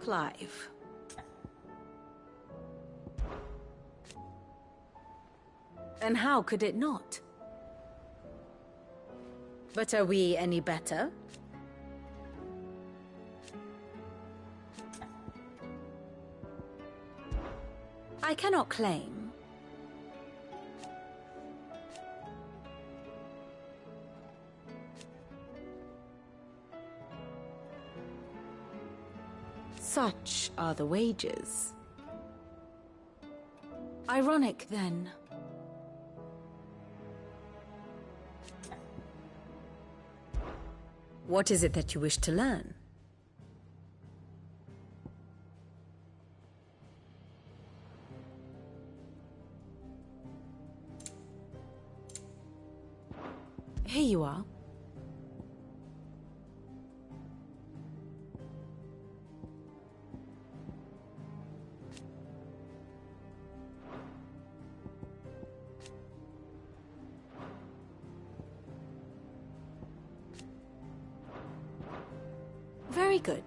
Clive. And how could it not? But are we any better? I cannot claim. Such are the wages. Ironic, then. What is it that you wish to learn? Here you are. Very good.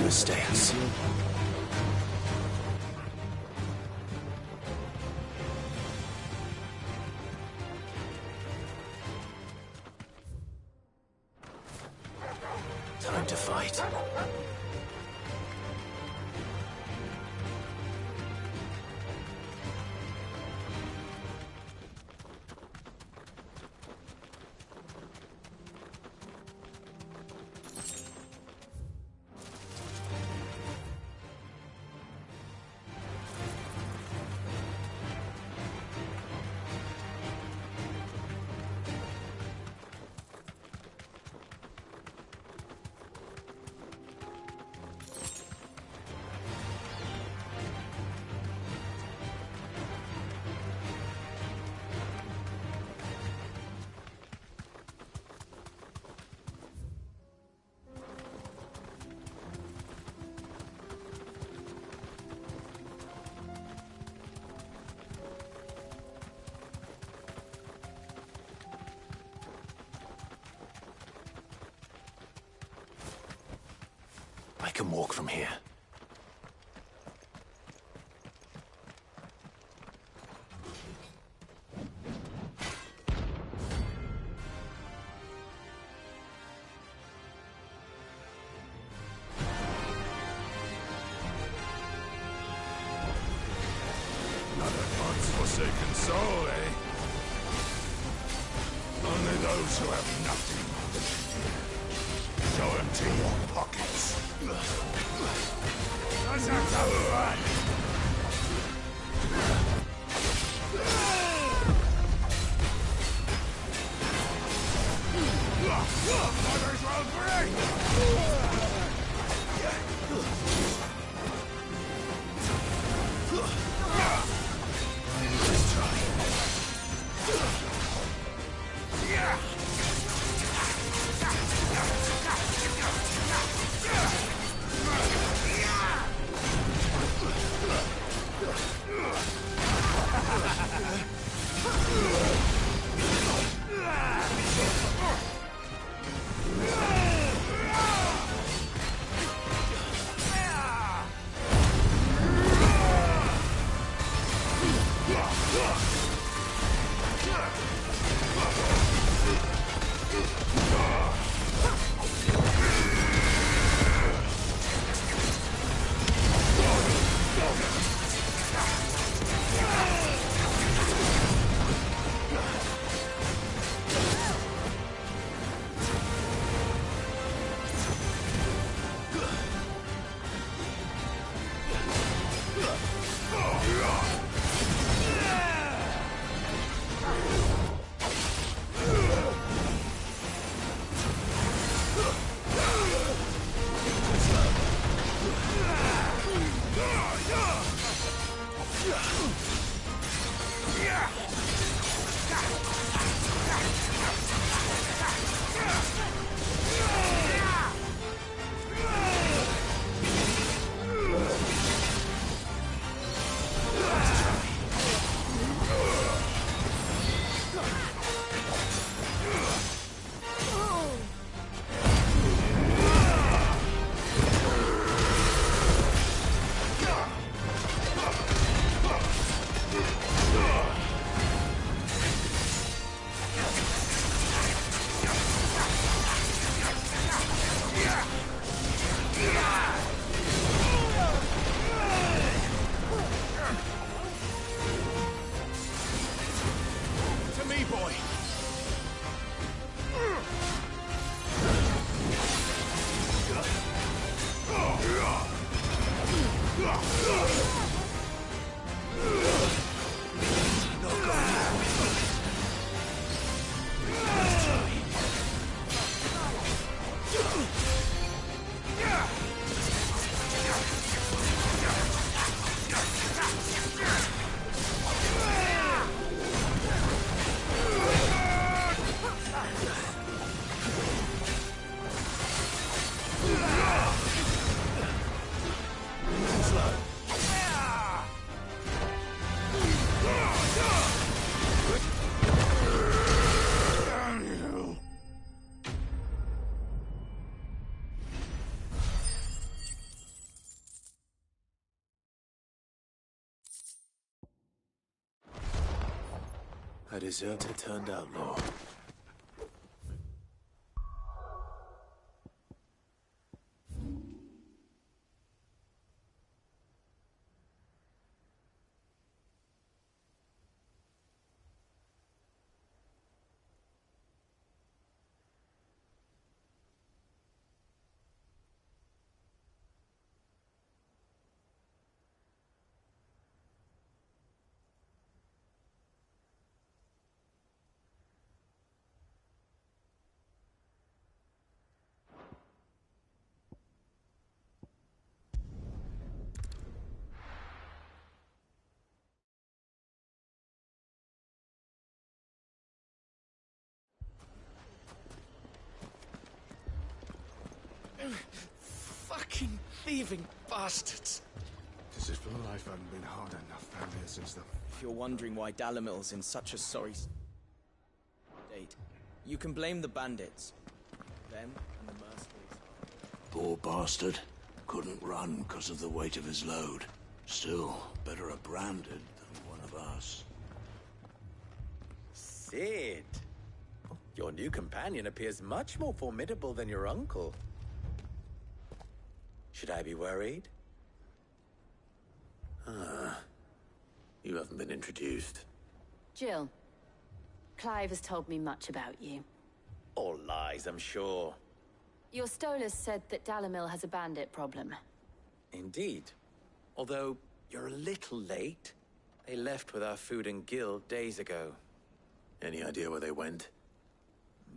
Mistakes. Time to fight. I can walk from here. Another God's forsaken soul, eh? Only those who have nothing. Show empty your pockets. Let's have some fun! Might as well break! A deserter turned outlaw. Fucking thieving bastards! As if life hadn't been hard enough down here since the... If you're wondering why Dalamil's in such a sorry state, you can blame the bandits. Them and the mercenaries. Poor bastard. Couldn't run because of the weight of his load. Still, better a branded than one of us. Sid! Your new companion appears much more formidable than your uncle. Should I be worried? You haven't been introduced. Jill, Clive has told me much about you. All lies, I'm sure. Your Stolas said that Dalamil has a bandit problem. Indeed. Although, you're a little late. They left with our food and guild days ago. Any idea where they went?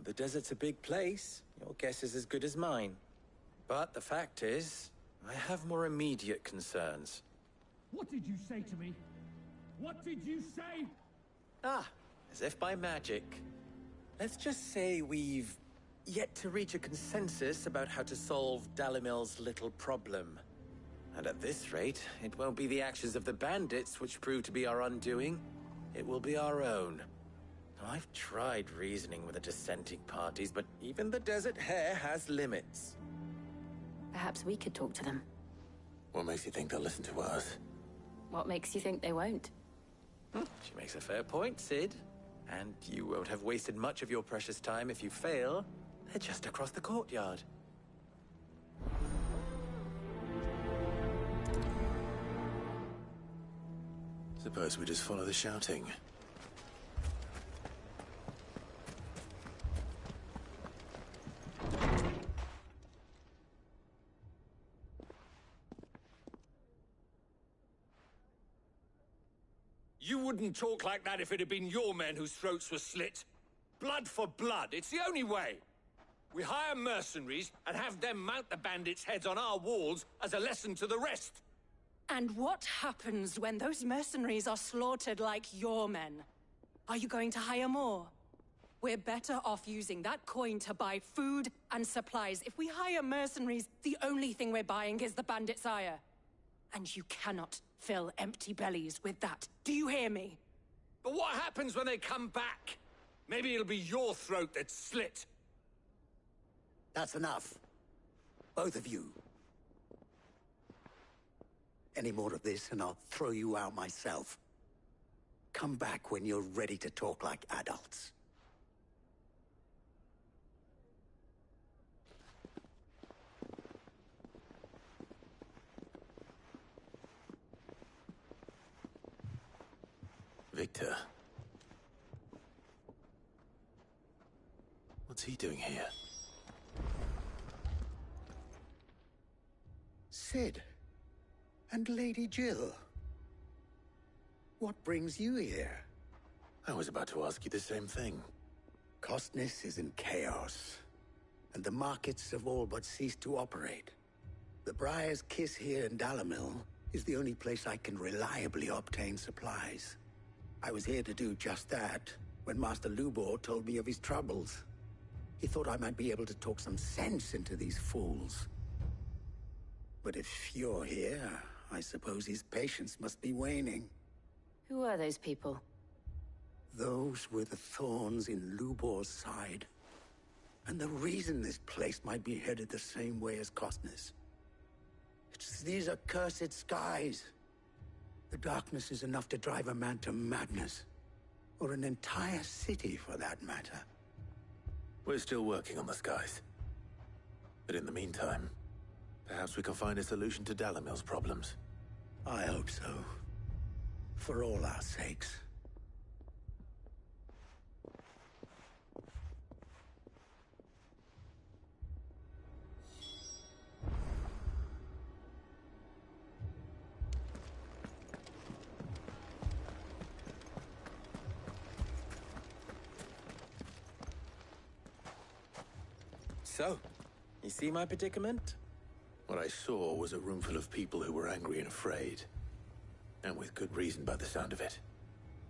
The desert's a big place. Your guess is as good as mine. But the fact is, I have more immediate concerns. What did you say to me? What did you say? As if by magic. Let's just say we've yet to reach a consensus about how to solve Dalamil's little problem. And at this rate, it won't be the actions of the bandits which prove to be our undoing. It will be our own. I've tried reasoning with the dissenting parties, but even the Desert Hare has limits. Perhaps we could talk to them. What makes you think they'll listen to us? What makes you think they won't? She makes a fair point, Sid. And you won't have wasted much of your precious time if you fail. They're just across the courtyard. Suppose we just follow the shouting. You wouldn't talk like that if it had been your men whose throats were slit. Blood for blood, it's the only way. We hire mercenaries and have them mount the bandits' heads on our walls as a lesson to the rest. And what happens when those mercenaries are slaughtered like your men? Are you going to hire more? We're better off using that coin to buy food and supplies. If we hire mercenaries, the only thing we're buying is the bandits' ire. And you cannot fill empty bellies with that. Do you hear me? But what happens when they come back? Maybe it'll be your throat that's slit. That's enough. Both of you. Any more of this and I'll throw you out myself. Come back when you're ready to talk like adults. Victor. What's he doing here? Sid. And Lady Jill. What brings you here? I was about to ask you the same thing. Costness is in chaos, and the markets have all but ceased to operate. The Briar's Kiss here in Dalamil is the only place I can reliably obtain supplies. I was here to do just that when Master Lubor told me of his troubles. He thought I might be able to talk some sense into these fools. But if you're here, I suppose his patience must be waning. Who are those people? Those were the thorns in Lubor's side. And the reason this place might be headed the same way as Costness. It's these accursed skies. The darkness is enough to drive a man to madness. or an entire city for that matter. We're still working on the skies. But in the meantime, perhaps we can find a solution to Dalimil's problems. I hope so. For all our sakes. So, you see my predicament? What I saw was a room full of people who were angry and afraid. And with good reason by the sound of it.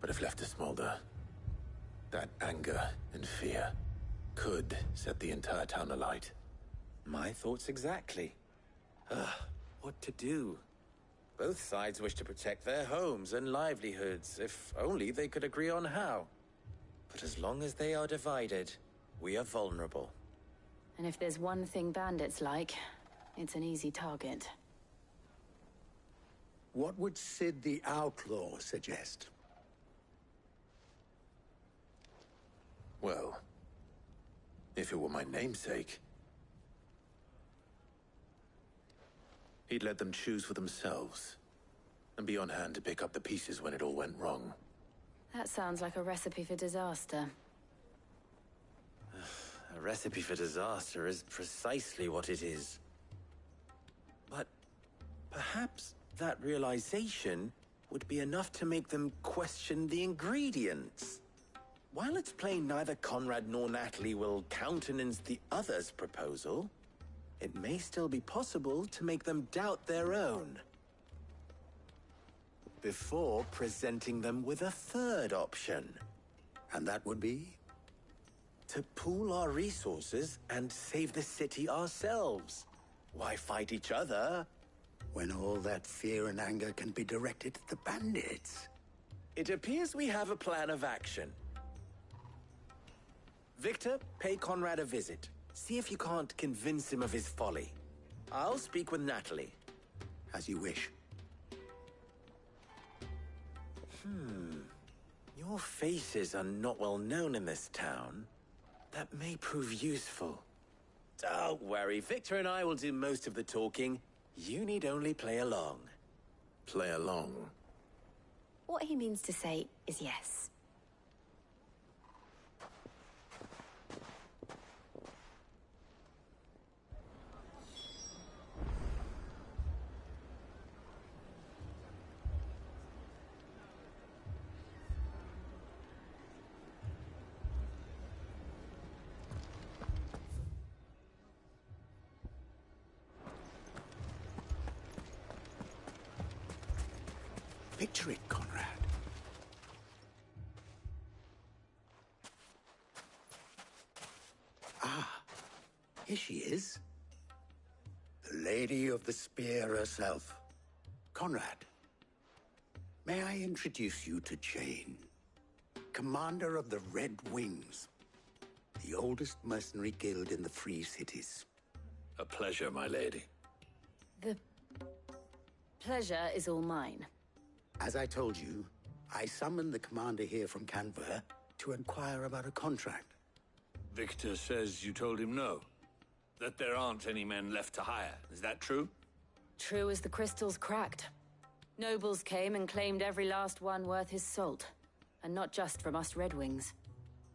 But if left to smolder, that anger and fear could set the entire town alight. My thoughts exactly. What to do? Both sides wish to protect their homes and livelihoods, if only they could agree on how. But as long as they are divided, we are vulnerable. And if there's one thing bandits like, it's an easy target. What would Sid the Outlaw suggest? Well, if it were my namesake, he'd let them choose for themselves, and be on hand to pick up the pieces when it all went wrong. That sounds like a recipe for disaster. A recipe for disaster is precisely what it is. But perhaps that realization would be enough to make them question the ingredients. While it's plain neither Conrad nor Natalie will countenance the other's proposal, it may still be possible to make them doubt their own. Before presenting them with a third option. And that would be? To pool our resources and save the city ourselves. Why fight each other? When all that fear and anger can be directed at the bandits. It appears we have a plan of action. Victor, pay Conrad a visit. See if you can't convince him of his folly. I'll speak with Natalie. As you wish. Your faces are not well known in this town. That may prove useful. Don't worry, Victor and I will do most of the talking. You need only play along. Play along. What he means to say is yes. Picture it, Conrad. Ah, here she is. The Lady of the Spear herself. Conrad, may I introduce you to Jane, commander of the Red Wings, the oldest mercenary guild in the Free Cities. A pleasure, my lady. The pleasure is all mine. As I told you, I summoned the commander here from Canver to inquire about a contract. Victor says you told him no. That there aren't any men left to hire. Is that true? True as the crystals cracked. Nobles came and claimed every last one worth his salt. And not just from us Red Wings.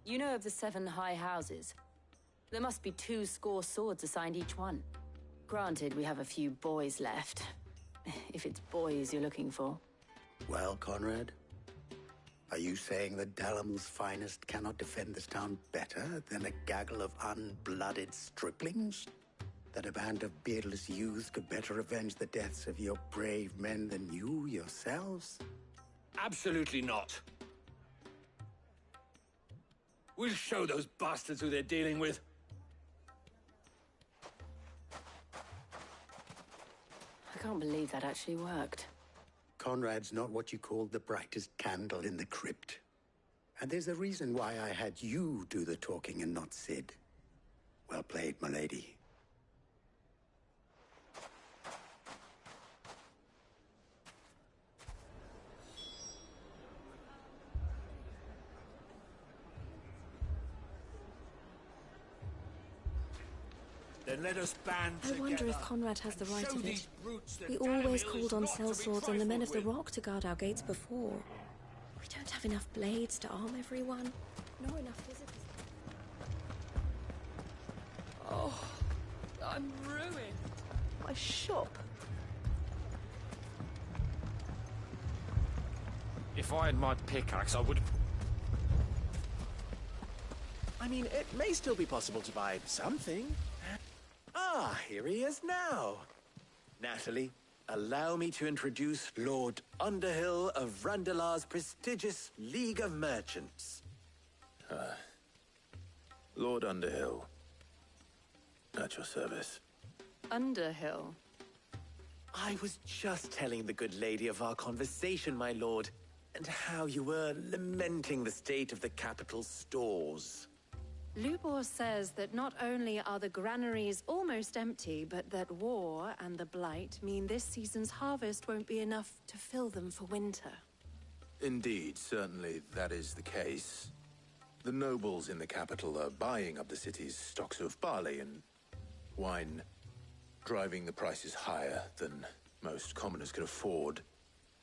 You know of the 7 high houses. There must be 2 swords assigned each one. Granted, we have a few boys left. If it's boys you're looking for. Well, Conrad, are you saying that Dalimil's finest cannot defend this town better than a gaggle of unblooded striplings? That a band of beardless youths could better avenge the deaths of your brave men than you yourselves? Absolutely not. We'll show those bastards who they're dealing with. I can't believe that actually worked. Conrad's not what you call the brightest candle in the crypt. And there's a reason why I had you do the talking and not Sid. Well played, my lady. Then let us band I together. wonder if Conrad has the and right show of these it. brutes that We always Dalimil called is on not to be sellswords and the men of the trifled with. rock to guard our gates before. We don't have enough blades to arm everyone, nor enough visitors. Oh, I'm ruined. My shop. If I had my pickaxe, I would... I mean, it may still be possible to buy something. Ah, here he is now. Natalie, allow me to introduce Lord Underhill of Randalar's prestigious League of Merchants. Lord Underhill. At your service. Underhill. I was just telling the good lady of our conversation, my lord, and how you were lamenting the state of the capital's stores. Lubor says that not only are the granaries almost empty, but that war and the Blight mean this season's harvest won't be enough to fill them for winter. Indeed, certainly that is the case. The nobles in the capital are buying up the city's stocks of barley and wine, driving the prices higher than most commoners can afford.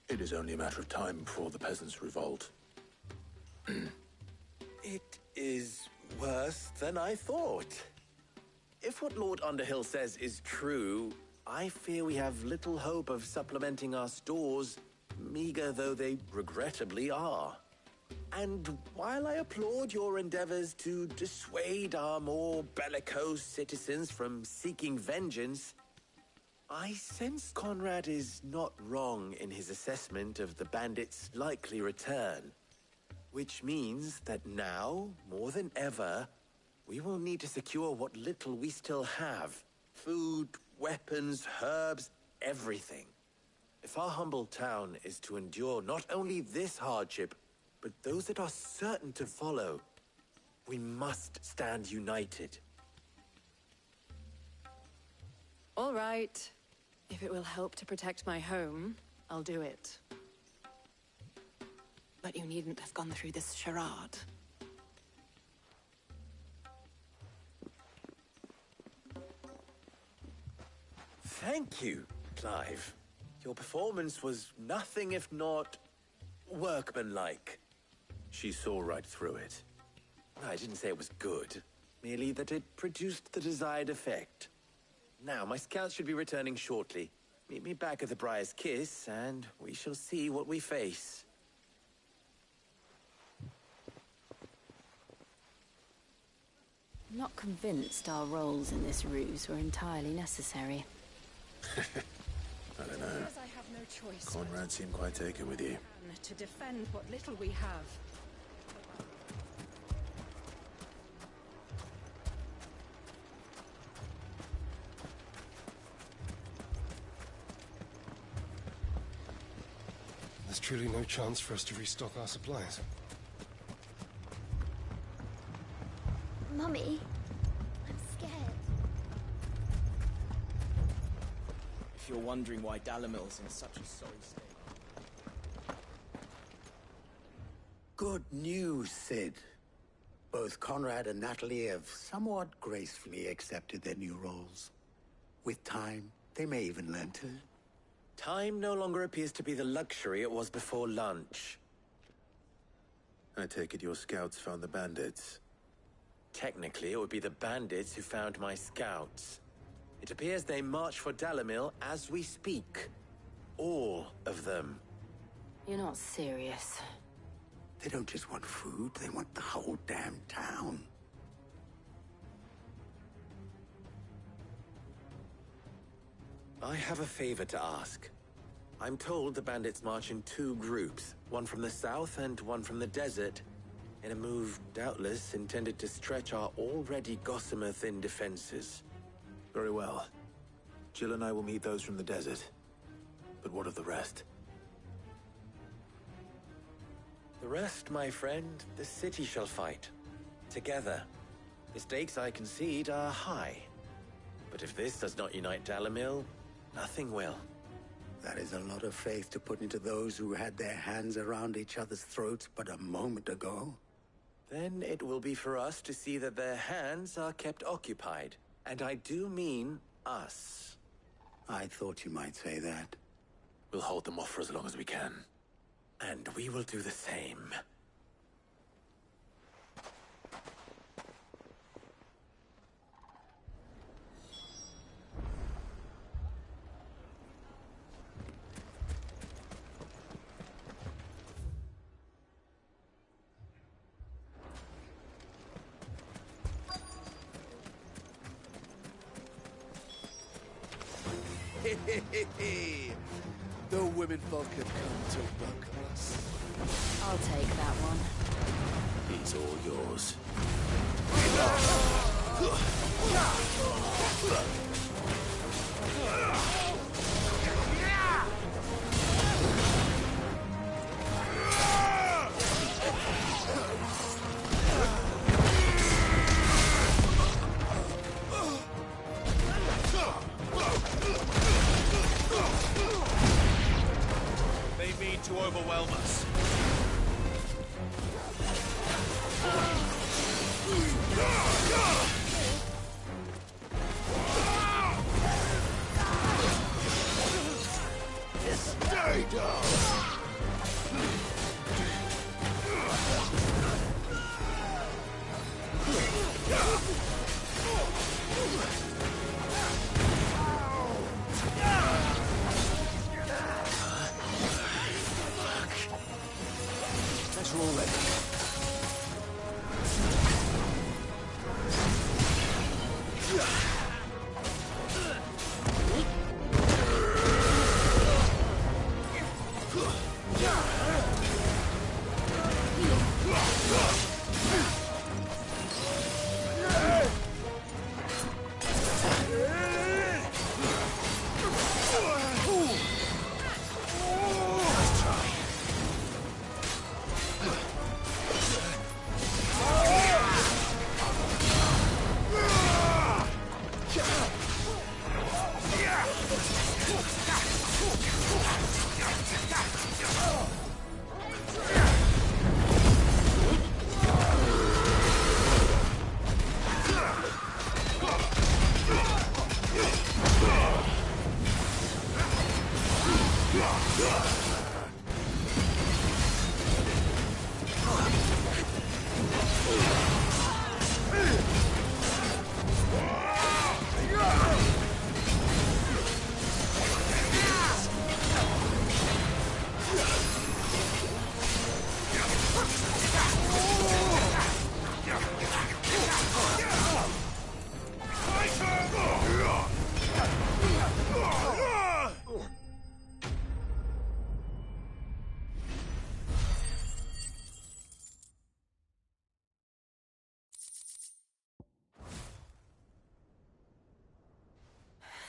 It is only a matter of time before the peasants revolt. It is worse than I thought. If what Lord Underhill says is true, I fear we have little hope of supplementing our stores, meager though they regrettably are. And while I applaud your endeavors to dissuade our more bellicose citizens from seeking vengeance, I sense Conrad is not wrong in his assessment of the bandits' likely return. Which means that now, more than ever, we will need to secure what little we still have. Food, weapons, herbs, everything. If our humble town is to endure not only this hardship, but those that are certain to follow, we must stand united. All right. If it will help to protect my home, I'll do it. But you needn't have gone through this charade. Thank you, Clive. Your performance was nothing if not workmanlike. She saw right through it. I didn't say it was good, merely that it produced the desired effect. Now, my scouts should be returning shortly. Meet me back at the Briar's Kiss, and we shall see what we face. I'm not convinced our roles in this ruse were entirely necessary. I don't know. Because I have no choice Conrad seemed quite taken with you. to defend what little we have. There's truly no chance for us to restock our supplies. Mummy, I'm scared. If you're wondering why Dalimil's in such a sorry state... Good news, Sid. Both Conrad and Natalie have somewhat gracefully accepted their new roles. With time, they may even learn to... Time no longer appears to be the luxury it was before lunch. I take it your scouts found the bandits. Technically, it would be the bandits who found my scouts. It appears they march for Dalimil as we speak. All of them. You're not serious. They don't just want food, they want the whole damn town. I have a favor to ask. I'm told the bandits march in two groups, one from the south and one from the desert, in a move doubtless intended to stretch our already gossamer-thin defenses. Very well. Jill and I will meet those from the desert. But what of the rest? The rest, my friend, the city shall fight. Together. The stakes, I concede, are high. But if this does not unite Dalimil, nothing will. That is a lot of faith to put into those who had their hands around each other's throats but a moment ago. Then it will be for us to see that their hands are kept occupied. And I do mean us. I thought you might say that. We'll hold them off for as long as we can. And we will do the same. The women folk have come to welcome us. I'll take that one. He's all yours. They mean to overwhelm us. Stay down! That's all ready.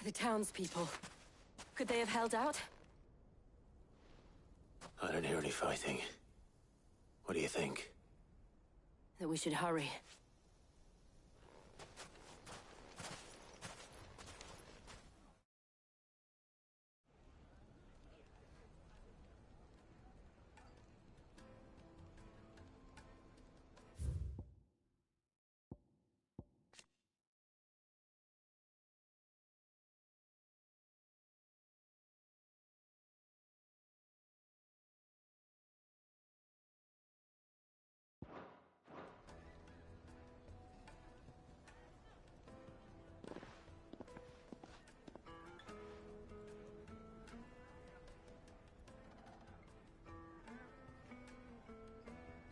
The townspeople. Could they have held out? I don't hear any fighting. What do you think? That we should hurry.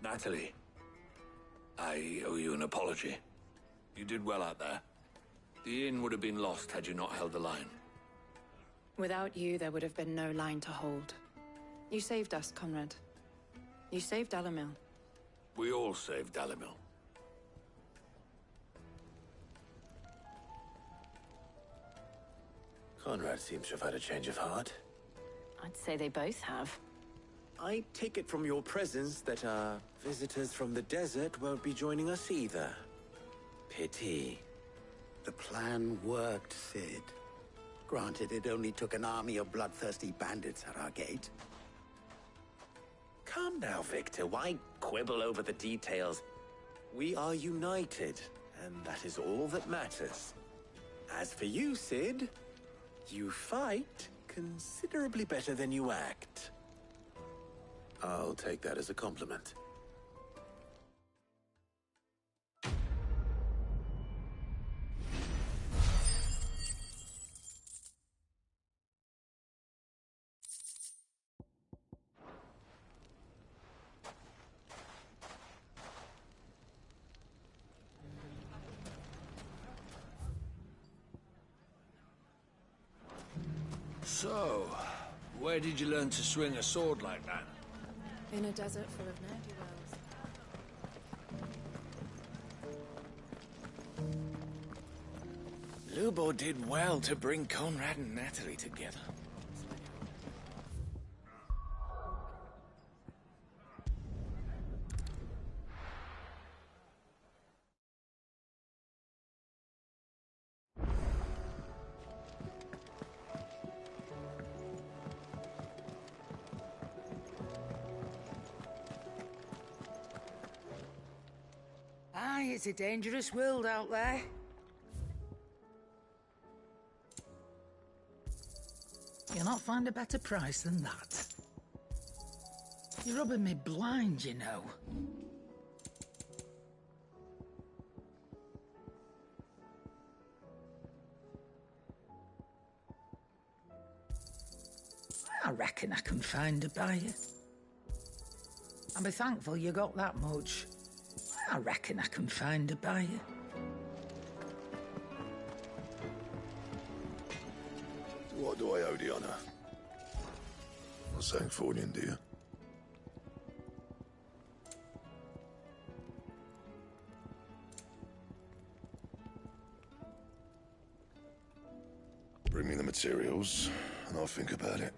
Natalie, I owe you an apology. You did well out there. The inn would have been lost had you not held the line. Without you, there would have been no line to hold. You saved us, Conrad. You saved Dalimil. We all saved Dalimil. Conrad seems to have had a change of heart. I'd say they both have. I take it from your presence that our visitors from the desert won't be joining us either. Pity. The plan worked, Sid. Granted, it only took an army of bloodthirsty bandits at our gate. Calm now, Victor. Why quibble over the details? We are united, and that is all that matters. As for you, Sid, you fight considerably better than you act. I'll take that as a compliment. So, where did you learn to swing a sword like that? In a desert full of ne'er-do-wells. Lubo did well to bring Conrad and Natalie together. Aye, it's a dangerous world out there. You'll not find a better price than that. You're rubbing me blind, you know. I reckon I can find a buyer. I'll be thankful you got that much. I reckon I can find a buyer. What do I owe the honor? Not saying fortune, do you? Bring me the materials, and I'll think about it.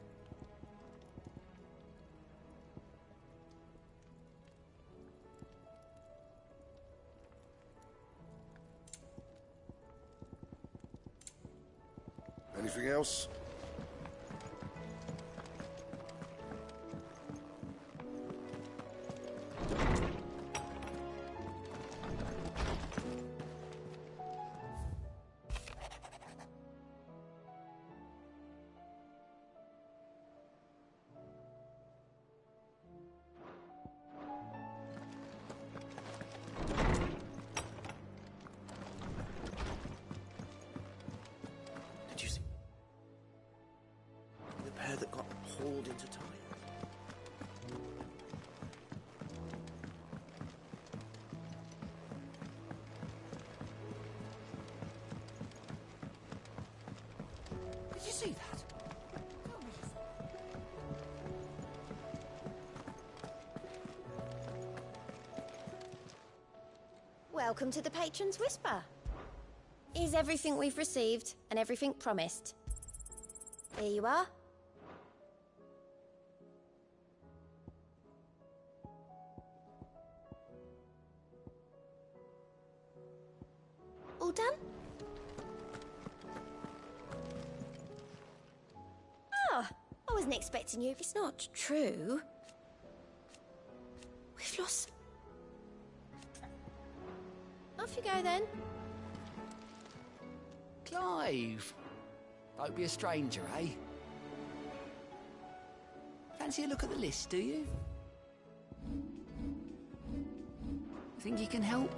Anything else? Did you see the pair that got hauled into time? Did you see that? Welcome to the Patron's Whisper. Is everything we've received and everything promised? Here you are. All done? Oh, I wasn't expecting you. It's not true. We've lost... Off you go then. Clive! Don't be a stranger, eh? Fancy a look at the list, do you? Think you can help?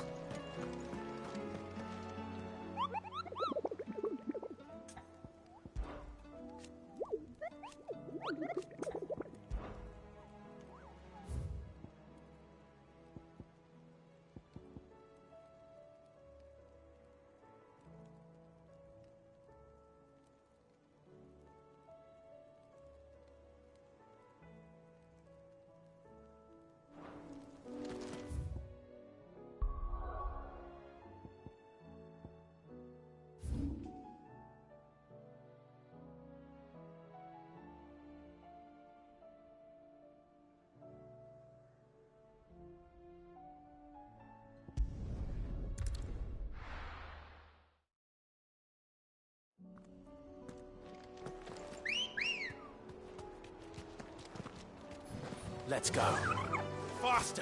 Let's go. Faster!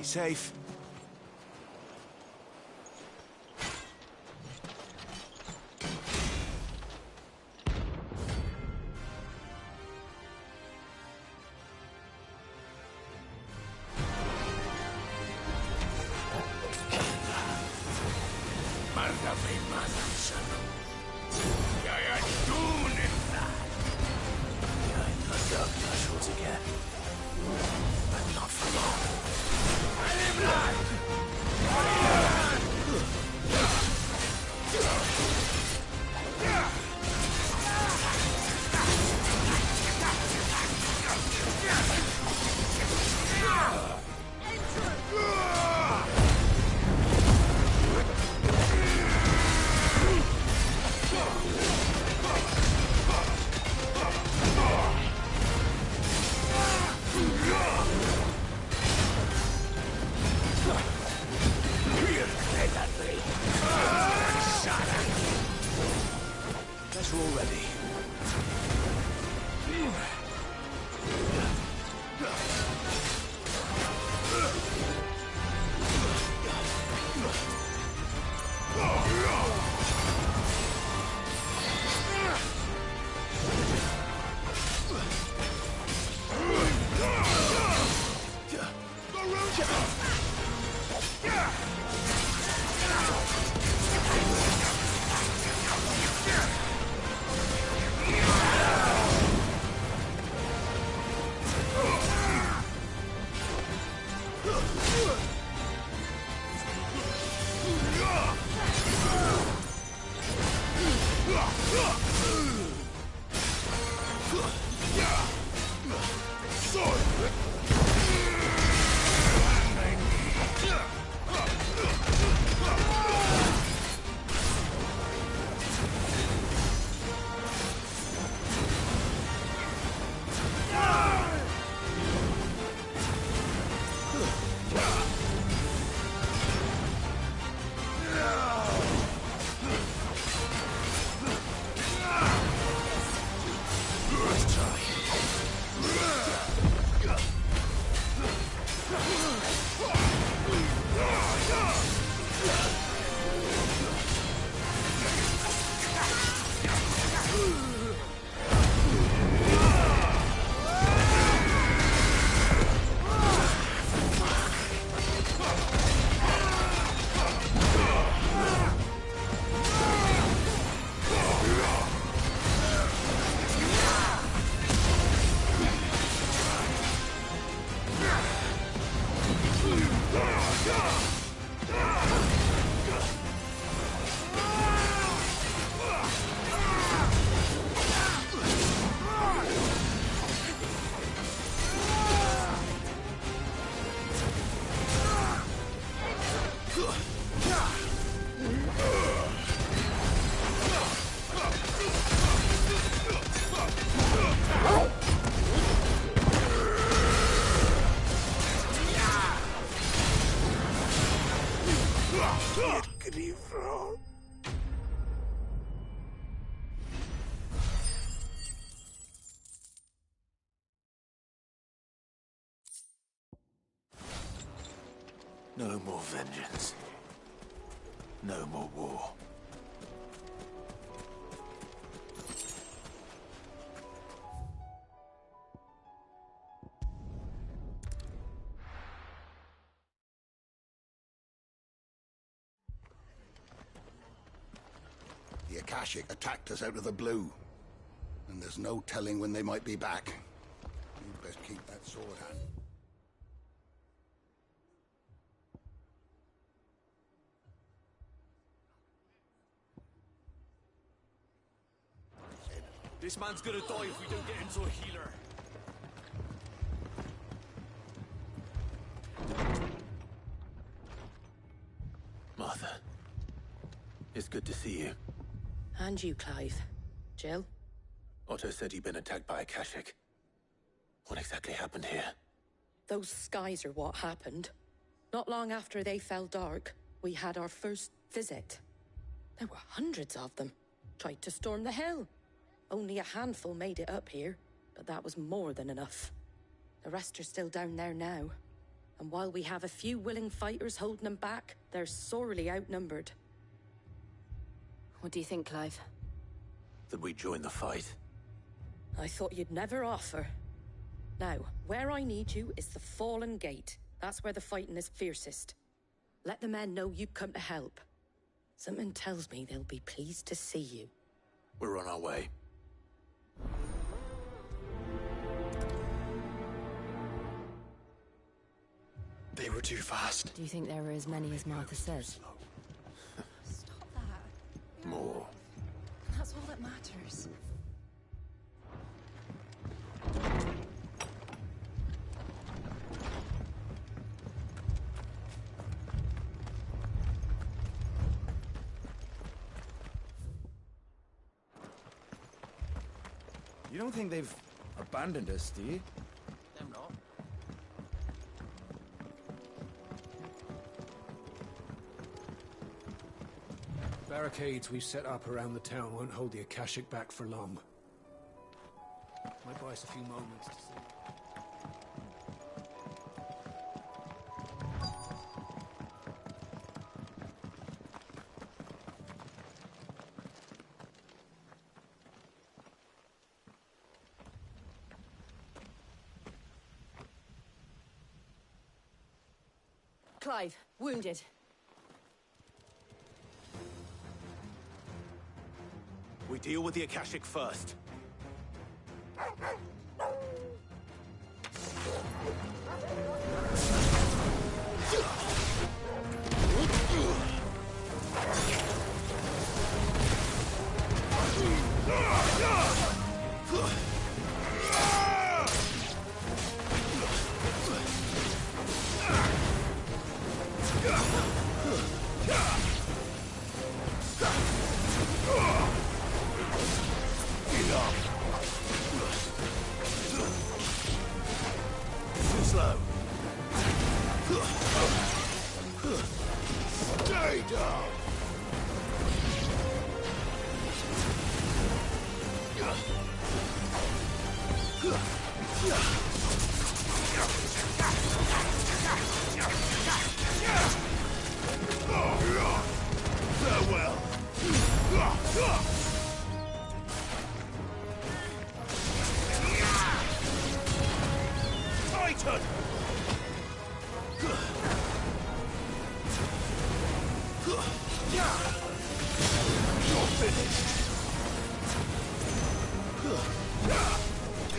Be safe. No more vengeance. No more war. The Akashic attacked us out of the blue. And there's no telling when they might be back. You'd best keep that sword hand. This man's gonna die if we don't get into a healer. Martha, it's good to see you. And you, Clive. Jill? Otto said you'd been attacked by Akashic. What exactly happened here? Those skies are what happened. Not long after they fell dark, we had our first visit. There were hundreds of them. Tried to storm the hill. Only a handful made it up here, but that was more than enough. The rest are still down there now. And while we have a few willing fighters holding them back, they're sorely outnumbered. What do you think, Clive? That we join the fight. I thought you'd never offer. Now, where I need you is the Fallen Gate. That's where the fighting is fiercest. Let the men know you've come to help. Something tells me they'll be pleased to see you. We're on our way. They were too fast. Do you think there were as many as Martha says? Stop that. More. That's all that matters. You don't think they've abandoned us, do you? Them not. Barricades we've set up around the town won't hold the Akashic back for long. Might buy us a few moments to see. Clive, wounded. We deal with the Akashic first. Stay down! Farewell! Titan! You're finished!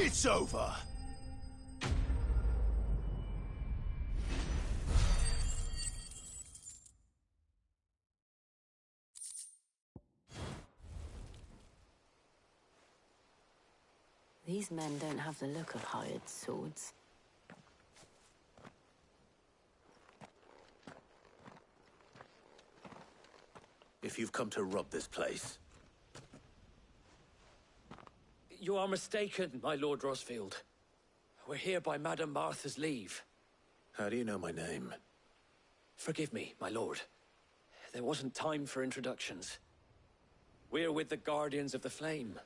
It's over! These men don't have the look of hired swords. If you've come to rob this place, You are mistaken, my Lord Rosfield. We're here by Madame Martha's leave. how do you know my name? Forgive me, my lord. There wasn't time for introductions. We're with the Guardians of the Flame.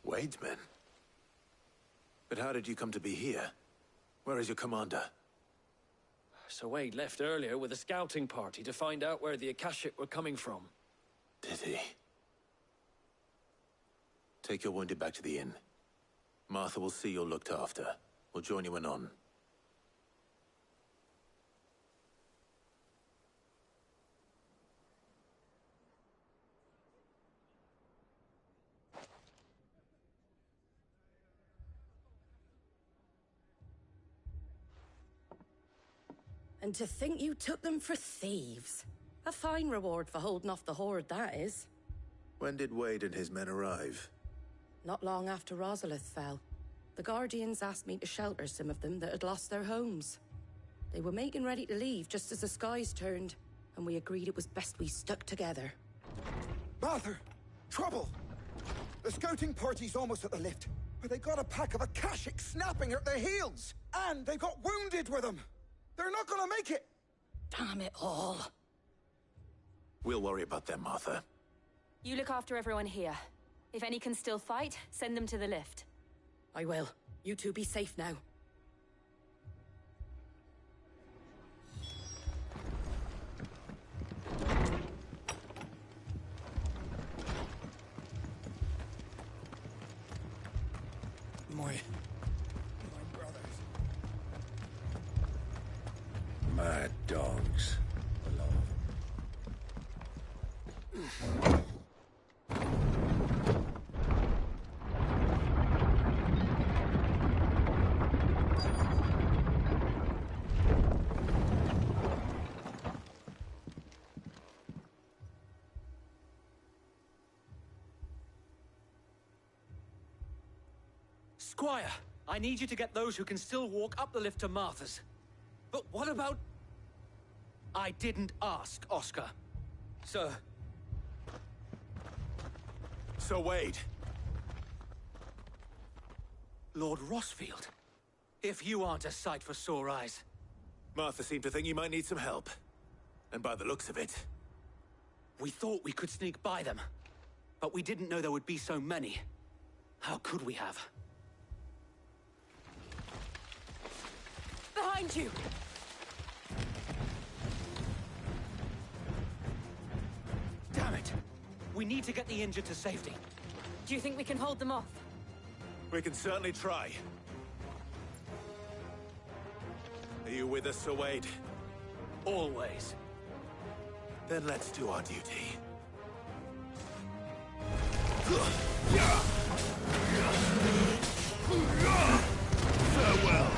Wade's men? But how did you come to be here? Where is your commander? Sir Wade left earlier with a scouting party to find out where the Akashic were coming from. Did he? Take your wounded back to the inn. Martha will see you're looked after. We'll join you anon. And to think you took them for thieves. A fine reward for holding off the horde, that is. When did Wade and his men arrive? Not long after Rosalith fell. The Guardians asked me to shelter some of them that had lost their homes. They were making ready to leave just as the skies turned, and we agreed it was best we stuck together. Martha! Trouble! The scouting party's almost at the lift, but they got a pack of Akashic snapping at their heels! And they got wounded with them! They're not gonna make it! Damn it all. We'll worry about them, Martha. You look after everyone here. If any can still fight, send them to the lift. I will. You two be safe now. my brothers. Mad dogs. Squire, I need you to get those who can still walk up the lift to Martha's. But what about... I didn't ask, Oscar. Sir. Sir Wade. Lord Rossfield. If you aren't a sight for sore eyes. Martha seemed to think you might need some help. And by the looks of it... We thought we could sneak by them. But we didn't know there would be so many. How could we have? Behind you! Damn it! We need to get the injured to safety. Do you think we can hold them off? We can certainly try. Are you with us, Sir Wade? Always. Then let's do our duty. Farewell.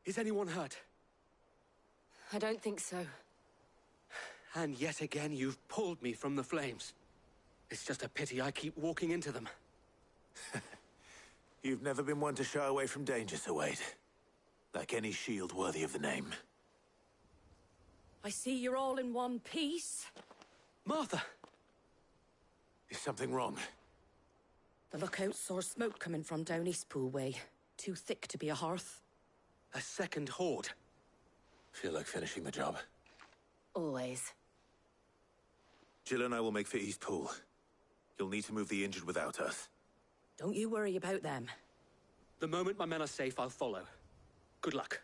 Is anyone hurt? I don't think so. And yet again, you've pulled me from the flames. It's just a pity I keep walking into them. You've never been one to shy away from danger, Sir Wade. Like any shield worthy of the name. I see you're all in one piece. Martha! Is something wrong? The lookout saw smoke coming from down Eastpool way. Too thick to be a hearth. A second horde. Feel like finishing the job. Always. Jill and I will make for Eastpool. You'll need to move the injured without us. Don't you worry about them. The moment my men are safe, I'll follow. Good luck.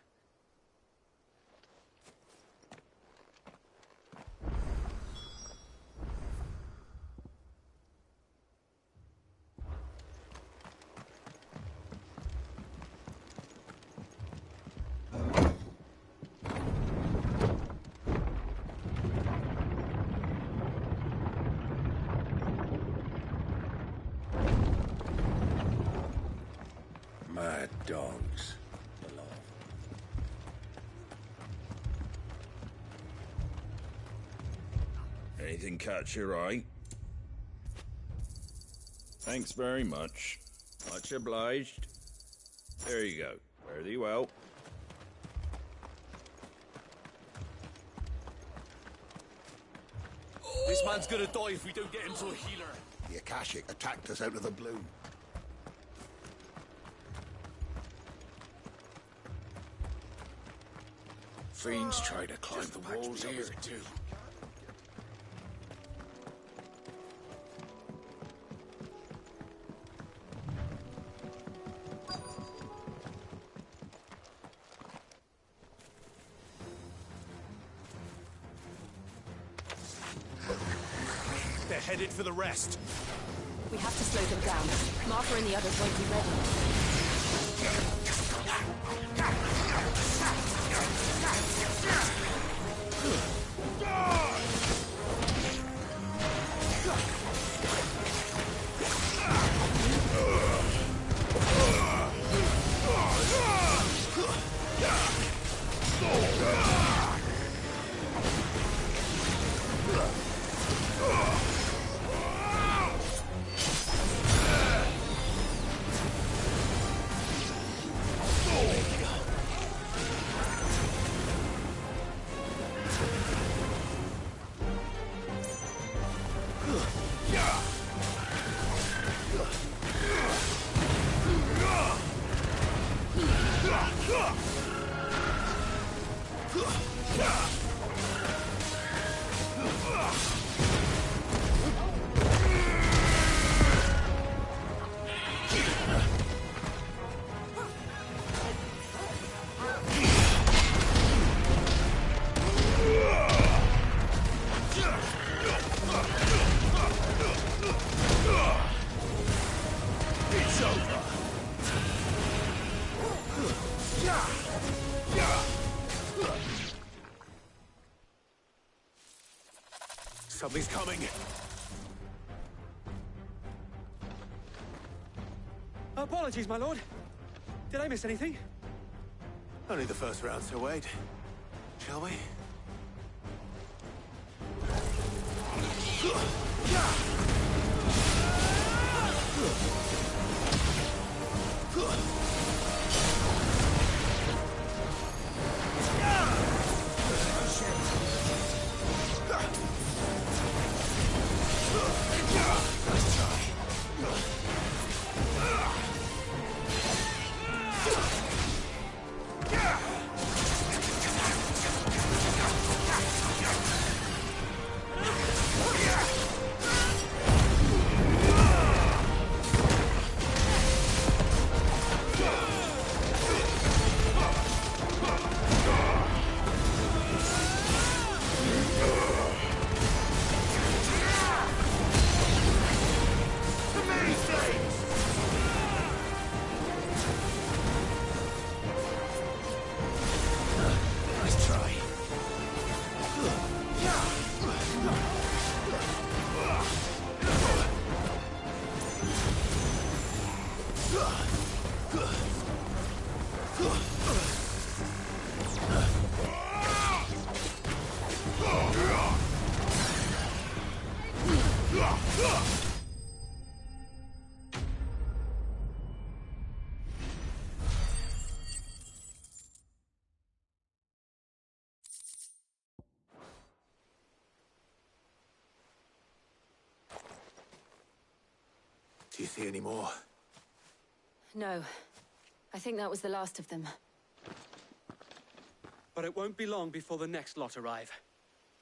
Mad dogs. Anything catch your eye? Thanks very much. Much obliged. There you go. Fare thee well. This man's gonna die if we don't get him to a healer. The Akashic attacked us out of the blue. Fiends try to climb the walls here, too. They're headed for the rest. We have to slow them down. Martha and the others won't be Something's coming. Apologies, my lord. Did I miss anything? Only the first round, so wait. Shall we? Do you see any more? No. I think that was the last of them. But it won't be long before the next lot arrive.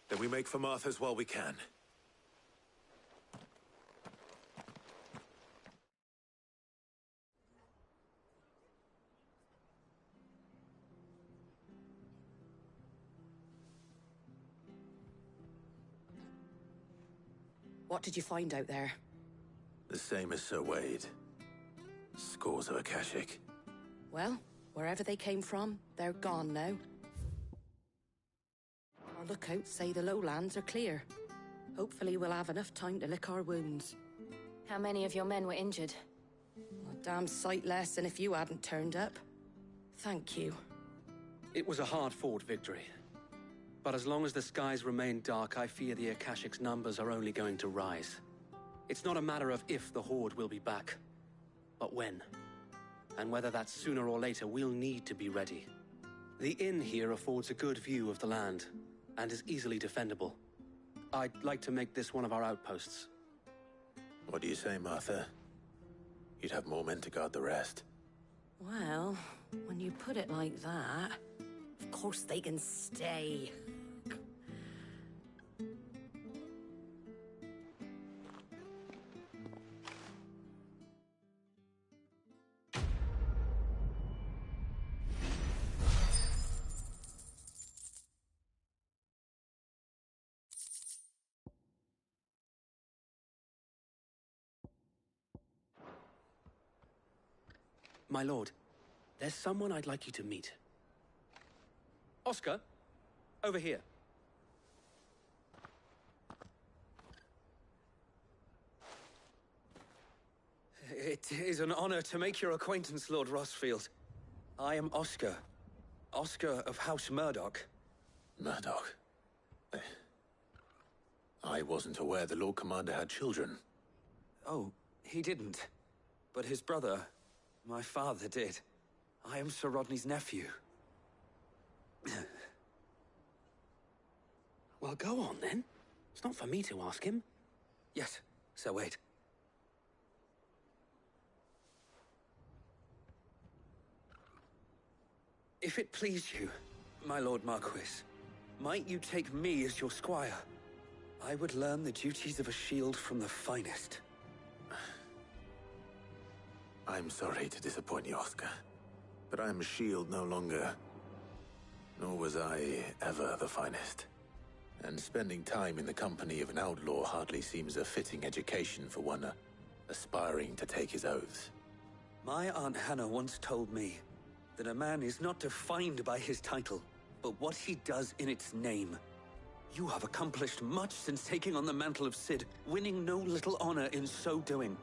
Then we make for Martha's while we can. What did you find out there? The same as Sir Wade. Scores of Akashic. Well, wherever they came from, they're gone now. Our lookouts say the lowlands are clear. Hopefully we'll have enough time to lick our wounds. How many of your men were injured? A damn sight less than if you hadn't turned up. Thank you. It was a hard-fought victory. But as long as the skies remain dark, I fear the Akashic's numbers are only going to rise. It's not a matter of if the Horde will be back, but when. And whether that's sooner or later, we'll need to be ready. The inn here affords a good view of the land, and is easily defendable. I'd like to make this one of our outposts. What do you say, Martha? You'd have more men to guard the rest. Well, when you put it like that, of course they can stay. My lord, there's someone I'd like you to meet. Oscar, over here. It is an honor to make your acquaintance, Lord Rossfield. I am Oscar. Oscar of House Murdoch. Murdoch? I wasn't aware the Lord Commander had children. Oh, he didn't. But his brother, my father, did. I am Sir Rodney's nephew. Well, go on, then. It's not for me to ask him. Yes, Sir Wade. If it please you, my Lord Marquis, might you take me as your squire? I would learn the duties of a shield from the finest. I'm sorry to disappoint you, Oscar, but I'm a shield no longer. Nor was I ever the finest. And spending time in the company of an outlaw hardly seems a fitting education for one aspiring to take his oaths. My Aunt Hannah once told me that a man is not defined by his title, but what he does in its name. You have accomplished much since taking on the mantle of Cid, winning no little honor in so doing.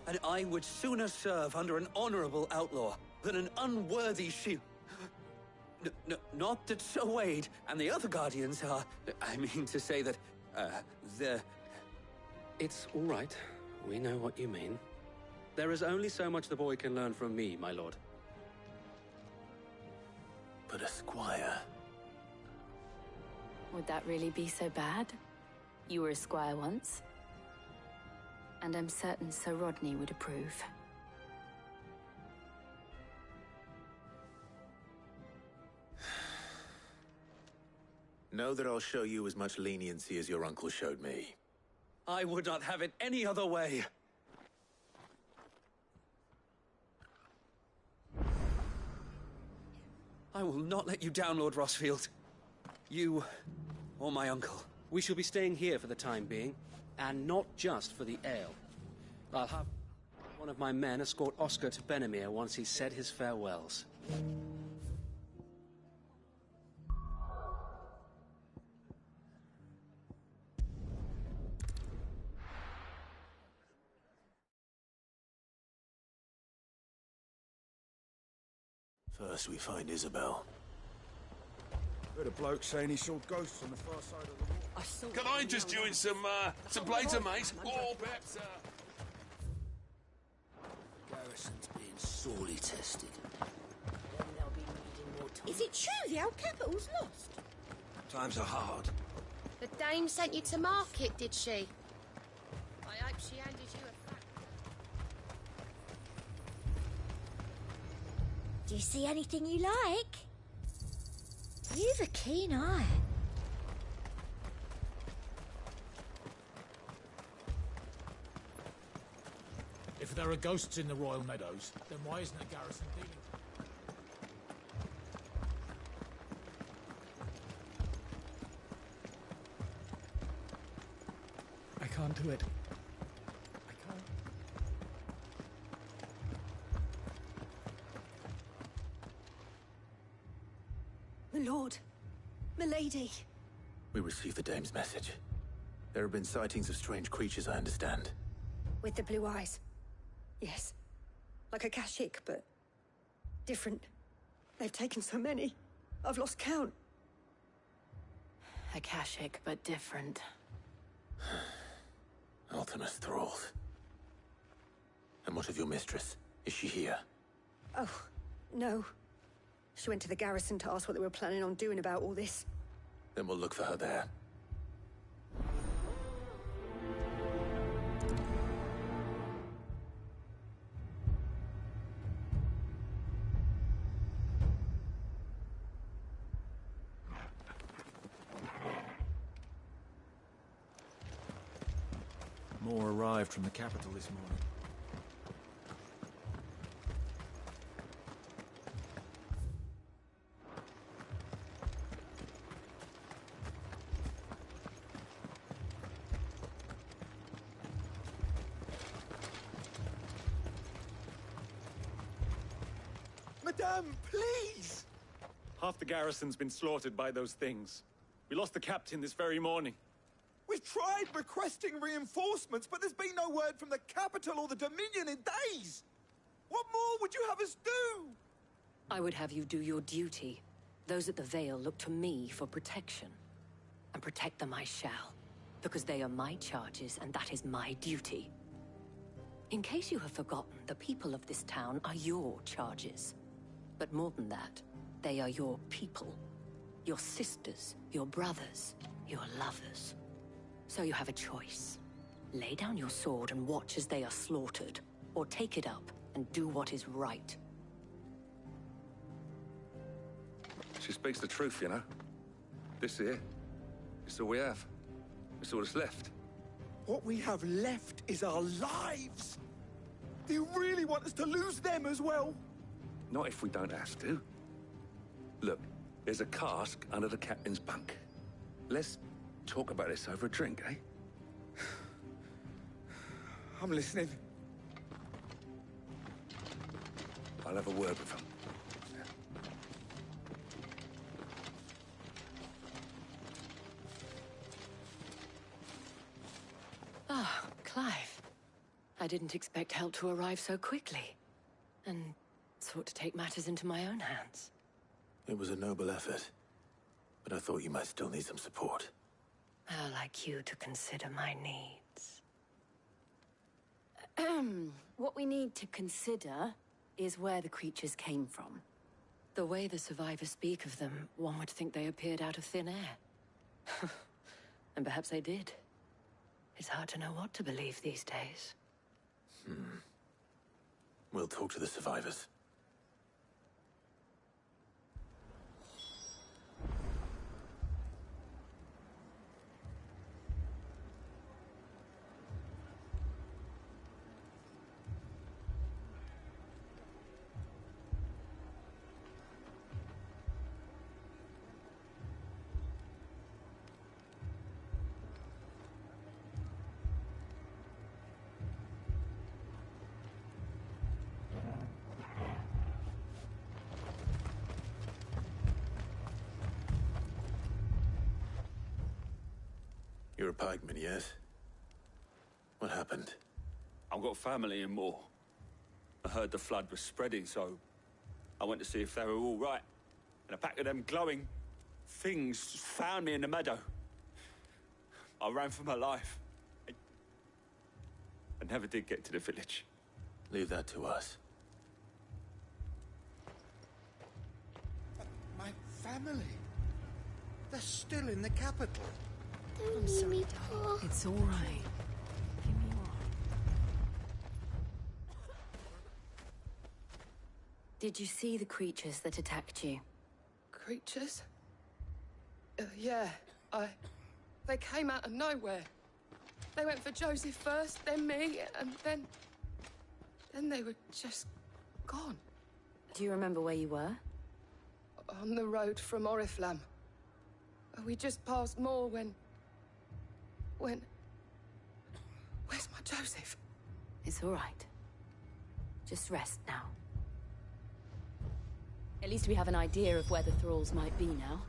And I would sooner serve under an honorable outlaw than an unworthy shield. Not that Sir Wade and the other Guardians are... I mean to say that, It's all right. We know what you mean. There is only so much the boy can learn from me, my lord. But a squire... Would that really be so bad? You were a squire once. And I'm certain Sir Rodney would approve. Know that I'll show you as much leniency as your uncle showed me. I would not have it any other way. I will not let you down, Lord Rossfield. You, or my uncle. We shall be staying here for the time being, and not just for the ale. I'll have one of my men escort Oscar to Benimir once he's said his farewells. First we find Isabel. Heard a bloke saying he saw ghosts on the far side of the wall. Can I just join some blades of mace? Or perhaps, Garrison's being sorely tested. Is it true the old capital's lost? Times are hard. The dame sent you to market, did she? I hope she handed you a fact. Do you see anything you like? You've a keen eye. If there are ghosts in the Royal Meadows, then why isn't the garrison dealing? I can't do it. I can't. My lord. Milady. We received the dame's message. There have been sightings of strange creatures, I understand. With the blue eyes. Yes. Like a Kashik, but different. They've taken so many. I've lost count. Akashic, but different. Ultimus thralls. And what of your mistress? Is she here? Oh, no. She went to the garrison to ask what they were planning on doing about all this. Then we'll look for her there. More arrived from the capital this morning. Madame, please! Half the garrison's been slaughtered by those things. We lost the captain this very morning. We've tried requesting reinforcements, but there's been no word from the capital or the Dominion in days! What more would you have us do? I would have you do your duty. Those at the Vale look to me for protection. And protect them I shall. Because they are my charges, and that is my duty. In case you have forgotten, the people of this town are your charges. But more than that, they are your people. Your sisters, your brothers, your lovers. So you have a choice. Lay down your sword and watch as they are slaughtered, or take it up and do what is right. She speaks the truth, you know. This here, it's all we have. It's all that's left. What we have left is our lives! Do you really want us to lose them as well? Not if we don't have to. Look, there's a cask under the captain's bunk. Let's talk about this over a drink, eh? I'm listening. I'll have a word with him. Ah, Clive. I didn't expect help to arrive so quickly. And sought to take matters into my own hands. It was a noble effort, but I thought you might still need some support. I'd like you to consider my needs. What we need to consider is where the creatures came from. The way the survivors speak of them, one would think they appeared out of thin air. And perhaps they did. It's hard to know what to believe these days. We'll talk to the survivors. You're a pikeman, yes? What happened? I've got family in Moor. I heard the flood was spreading, so I went to see if they were all right. And a pack of them glowing things found me in the meadow. I ran for my life. I never did get to the village. Leave that to us. My family. They're still in the capital. I'm sorry, Paul. It's all right. Did you see the creatures that attacked you? Creatures? Yeah, They came out of nowhere. They went for Joseph first, then me, and then they were just gone. Do you remember where you were? On the road from Oriflamme. We just passed Moor when... Where's my Joseph? It's all right. Just rest now. At least we have an idea of where the thralls might be now.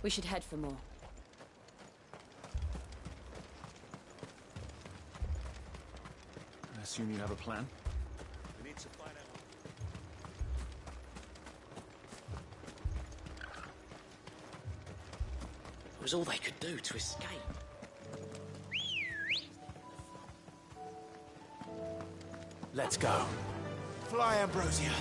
We should head for more. I assume you have a plan? We need to find out. It was all they could do to escape. Let's go. Fly, Ambrosia.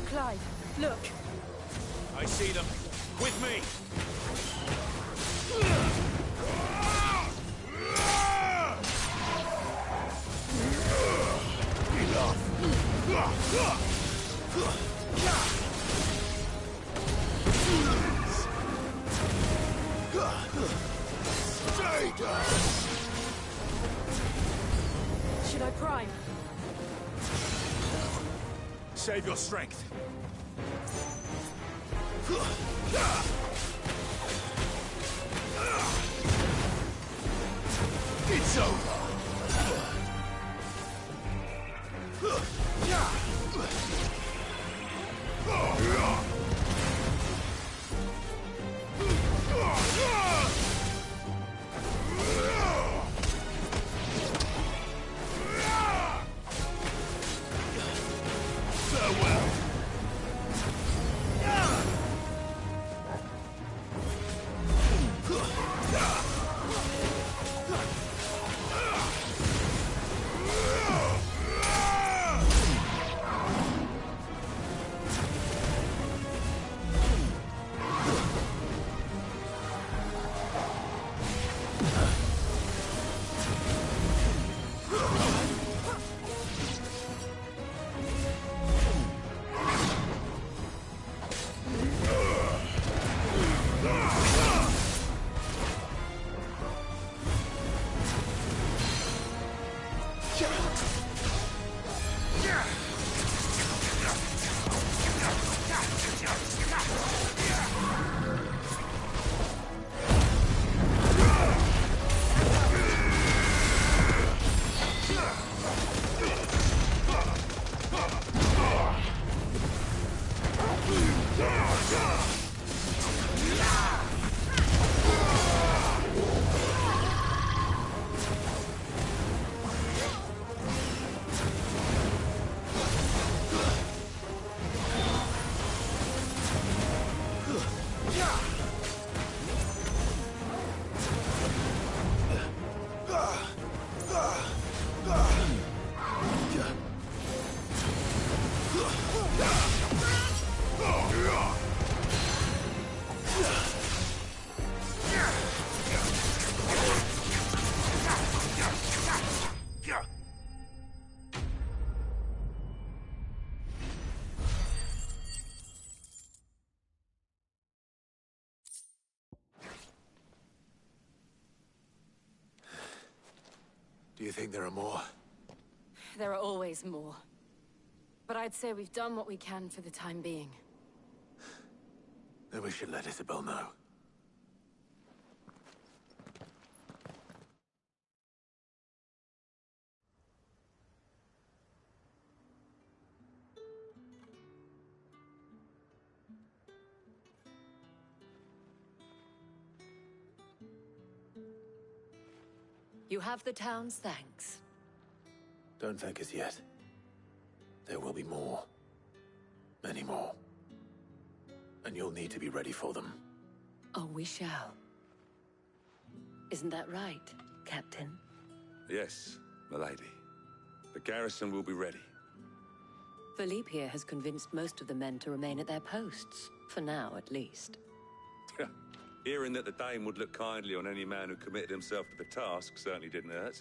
Clive, look. I see them. With me. Stay down! Should I prime? Save your strength. It's over! Farewell! Do you think there are more? There are always more. But I'd say we've done what we can for the time being. Then we should let Isabel know. You have the town's thanks. Don't thank us yet. There will be more. Many more. And you'll need to be ready for them. Oh, we shall. Isn't that right, Captain? Yes, milady. The garrison will be ready. Philippe here has convinced most of the men to remain at their posts. For now, at least. Hearing that the Dame would look kindly on any man who committed himself to the task certainly didn't hurt.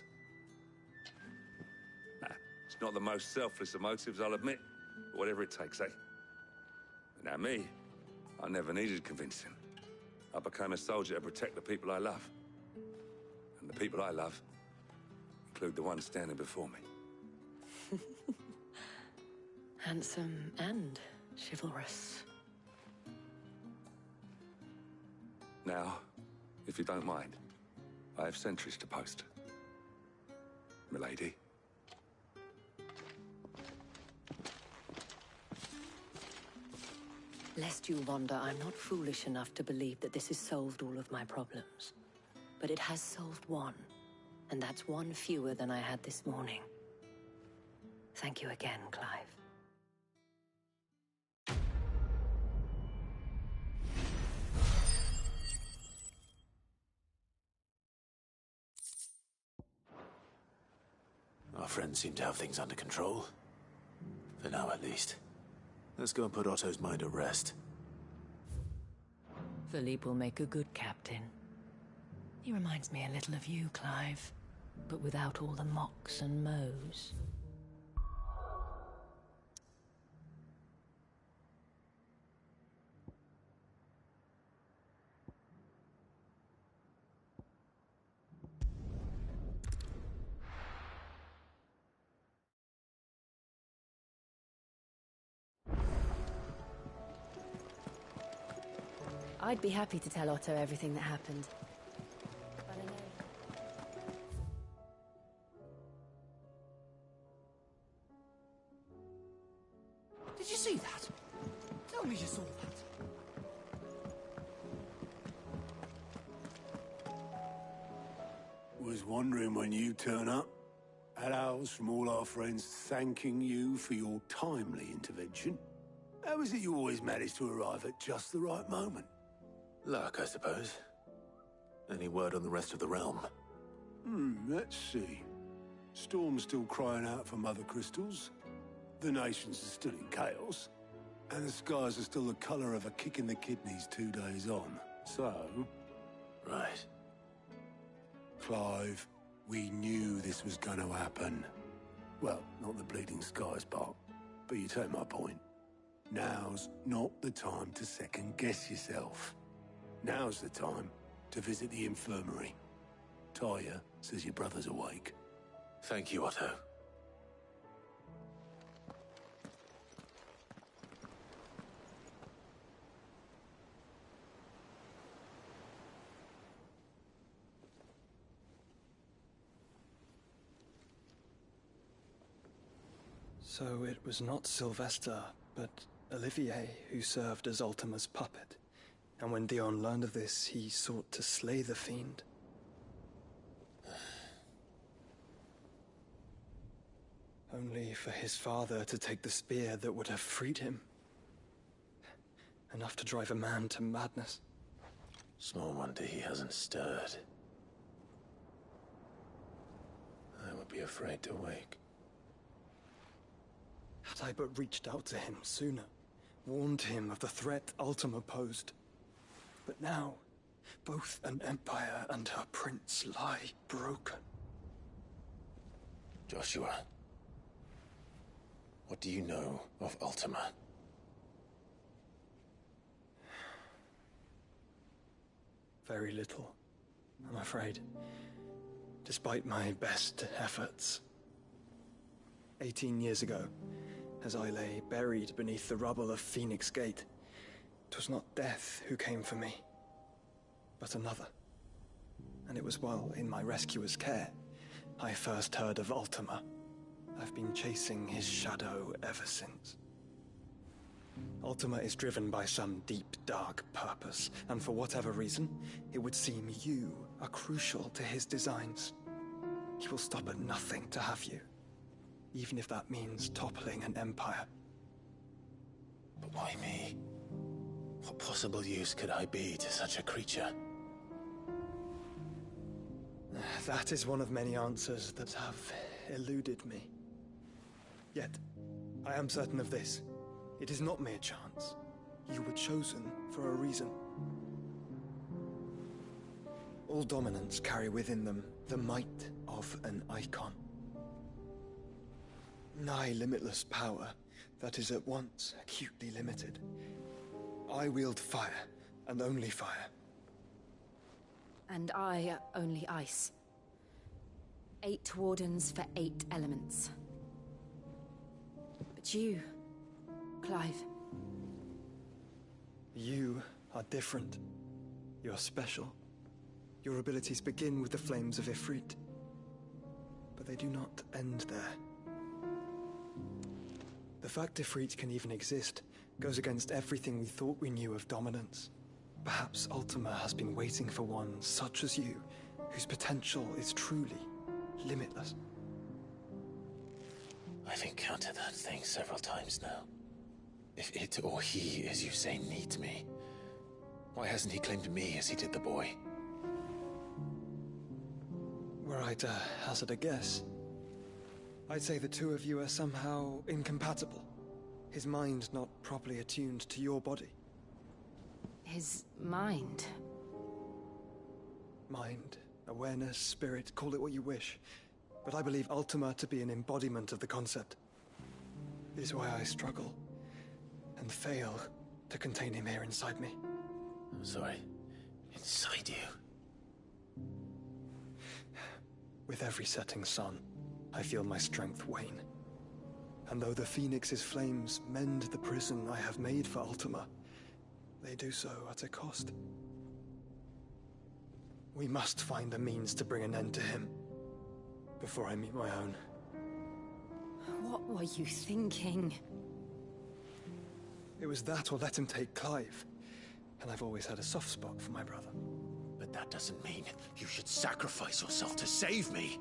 Nah, it's not the most selfless of motives, I'll admit. But whatever it takes, eh? Now me, I never needed convincing. I became a soldier to protect the people I love. And the people I love include the ones standing before me. Handsome and chivalrous. Now, If you don't mind, I have sentries to post. Milady. Lest you wonder, I'm not foolish enough to believe that this has solved all of my problems. But it has solved one, and that's one fewer than I had this morning. Thank you again, Clive. Our friends seem to have things under control. For now, at least. Let's go and put Otto's mind at rest. Philippe will make a good captain. He reminds me a little of you, Clive, but without all the mocks and mows. I'd be happy to tell Otto everything that happened. But I know... Did you see that? Tell me you saw that. Was wondering when you turn up. Had ours from all our friends thanking you for your timely intervention. How is it you always manage to arrive at just the right moment? Luck, I suppose. Any word on the rest of the realm? Let's see. Storm's still crying out for mother crystals. The nations are still in chaos. And the skies are still the color of a kick in the kidneys 2 days on. So... Right. Clive, we knew this was going to happen. Well, not the bleeding skies part, but you take my point. Now's not the time to second-guess yourself. Now's the time to visit the infirmary. Talia says your brother's awake. Thank you, Otto. So it was not Sylvester, but Olivier who served as Ultima's puppet. And when Dion learned of this, he sought to slay the fiend. Only for his father to take the spear that would have freed him. Enough to drive a man to madness. Small wonder he hasn't stirred. I would be afraid to wake. Had I but reached out to him sooner, warned him of the threat Ultima posed. But now, both an empire and her prince lie broken. Joshua, what do you know of Ultima? Very little, I'm afraid. Despite my best efforts. 18 years ago, as I lay buried beneath the rubble of Phoenix Gate, 'twas not death who came for me, but another. And it was while in my rescuer's care, I first heard of Ultima. I've been chasing his shadow ever since. Ultima is driven by some deep, dark purpose, and for whatever reason, it would seem you are crucial to his designs. He will stop at nothing to have you, even if that means toppling an empire. But why me? What possible use could I be to such a creature? That is one of many answers that have eluded me. Yet, I am certain of this. It is not mere chance. You were chosen for a reason. All dominants carry within them the might of an icon. Nigh limitless power that is at once acutely limited. I wield fire, and only fire. And I only ice. 8 wardens for 8 elements. But you, Clive. You are different. You're special. Your abilities begin with the flames of Ifrit, but they do not end there. The fact Ifrit can even exist goes against everything we thought we knew of dominance. Perhaps Ultima has been waiting for one such as you, whose potential is truly limitless. I've encountered that thing several times now. If it or he, as you say, needs me, why hasn't he claimed me as he did the boy? Were I to hazard a guess, I'd say the two of you are somehow incompatible. His mind not properly attuned to your body. His mind? Mind, awareness, spirit, call it what you wish. But I believe Ultima to be an embodiment of the concept. This is why I struggle and fail to contain him here inside me. I'm sorry. Inside you? With every setting sun, I feel my strength wane. And though the Phoenix's flames mend the prison I have made for Ultima, they do so at a cost. We must find a means to bring an end to him before I meet my own. What were you thinking? It was that or let him take Clive. And I've always had a soft spot for my brother. But that doesn't mean you should sacrifice yourself to save me.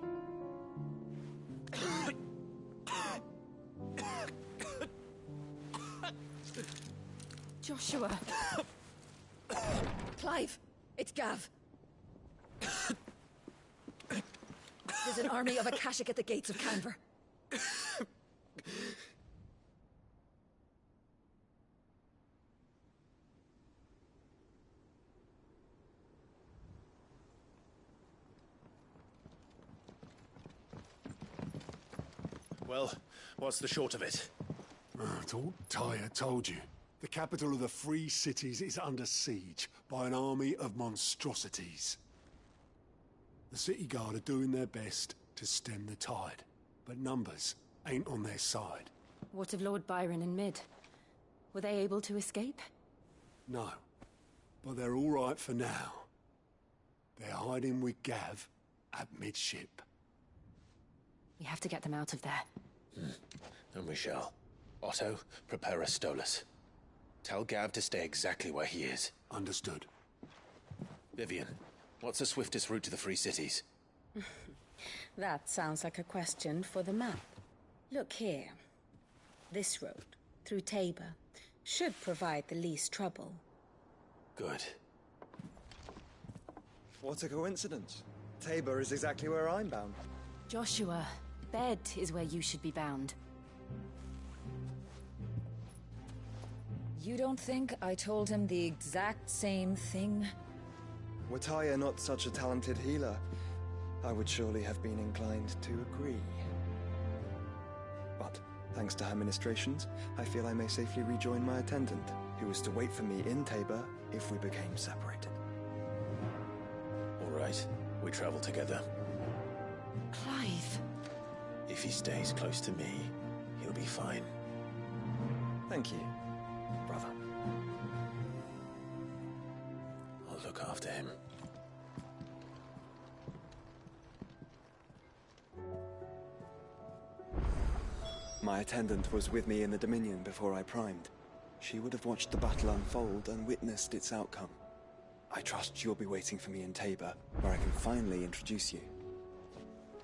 Joshua. Clive, it's Gav. There's an army of Akashic at the gates of Canver. Well, what's the short of it? It's all Tyre told you. The capital of the Free Cities is under siege by an army of monstrosities. The City Guard are doing their best to stem the tide, but numbers ain't on their side. What of Lord Byron and Mid? Were they able to escape? No, but they're all right for now. They're hiding with Gav at midship. We have to get them out of there. And we shall. Otto, prepare a Stolas. Tell Gav to stay exactly where he is. Understood. Vivian, what's the swiftest route to the Free Cities? That sounds like a question for the map. Look here. This road, through Tabor, should provide the least trouble. Good. What a coincidence. Tabor is exactly where I'm bound. Joshua, bed is where you should be bound. You don't think I told him the exact same thing? Were Tyre not such a talented healer, I would surely have been inclined to agree. But, thanks to her ministrations, I feel I may safely rejoin my attendant, who was to wait for me in Tabor if we became separated. All right, we travel together. Clive. If he stays close to me, he'll be fine. Thank you, brother. I'll look after him. My attendant was with me in the Dominion before I primed. She would have watched the battle unfold and witnessed its outcome. I trust you'll be waiting for me in Tabor, where I can finally introduce you.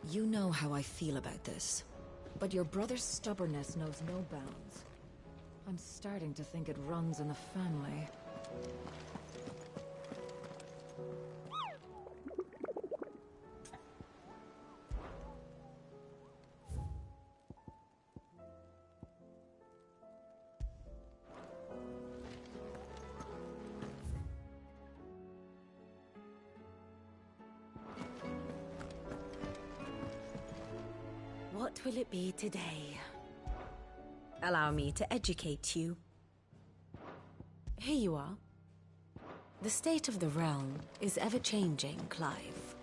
You know how I feel about this, but your brother's stubbornness knows no bounds. I'm starting to think it runs in the family. What will it be today? Allow me to educate you. Here you are. The state of the realm is ever-changing, Clive.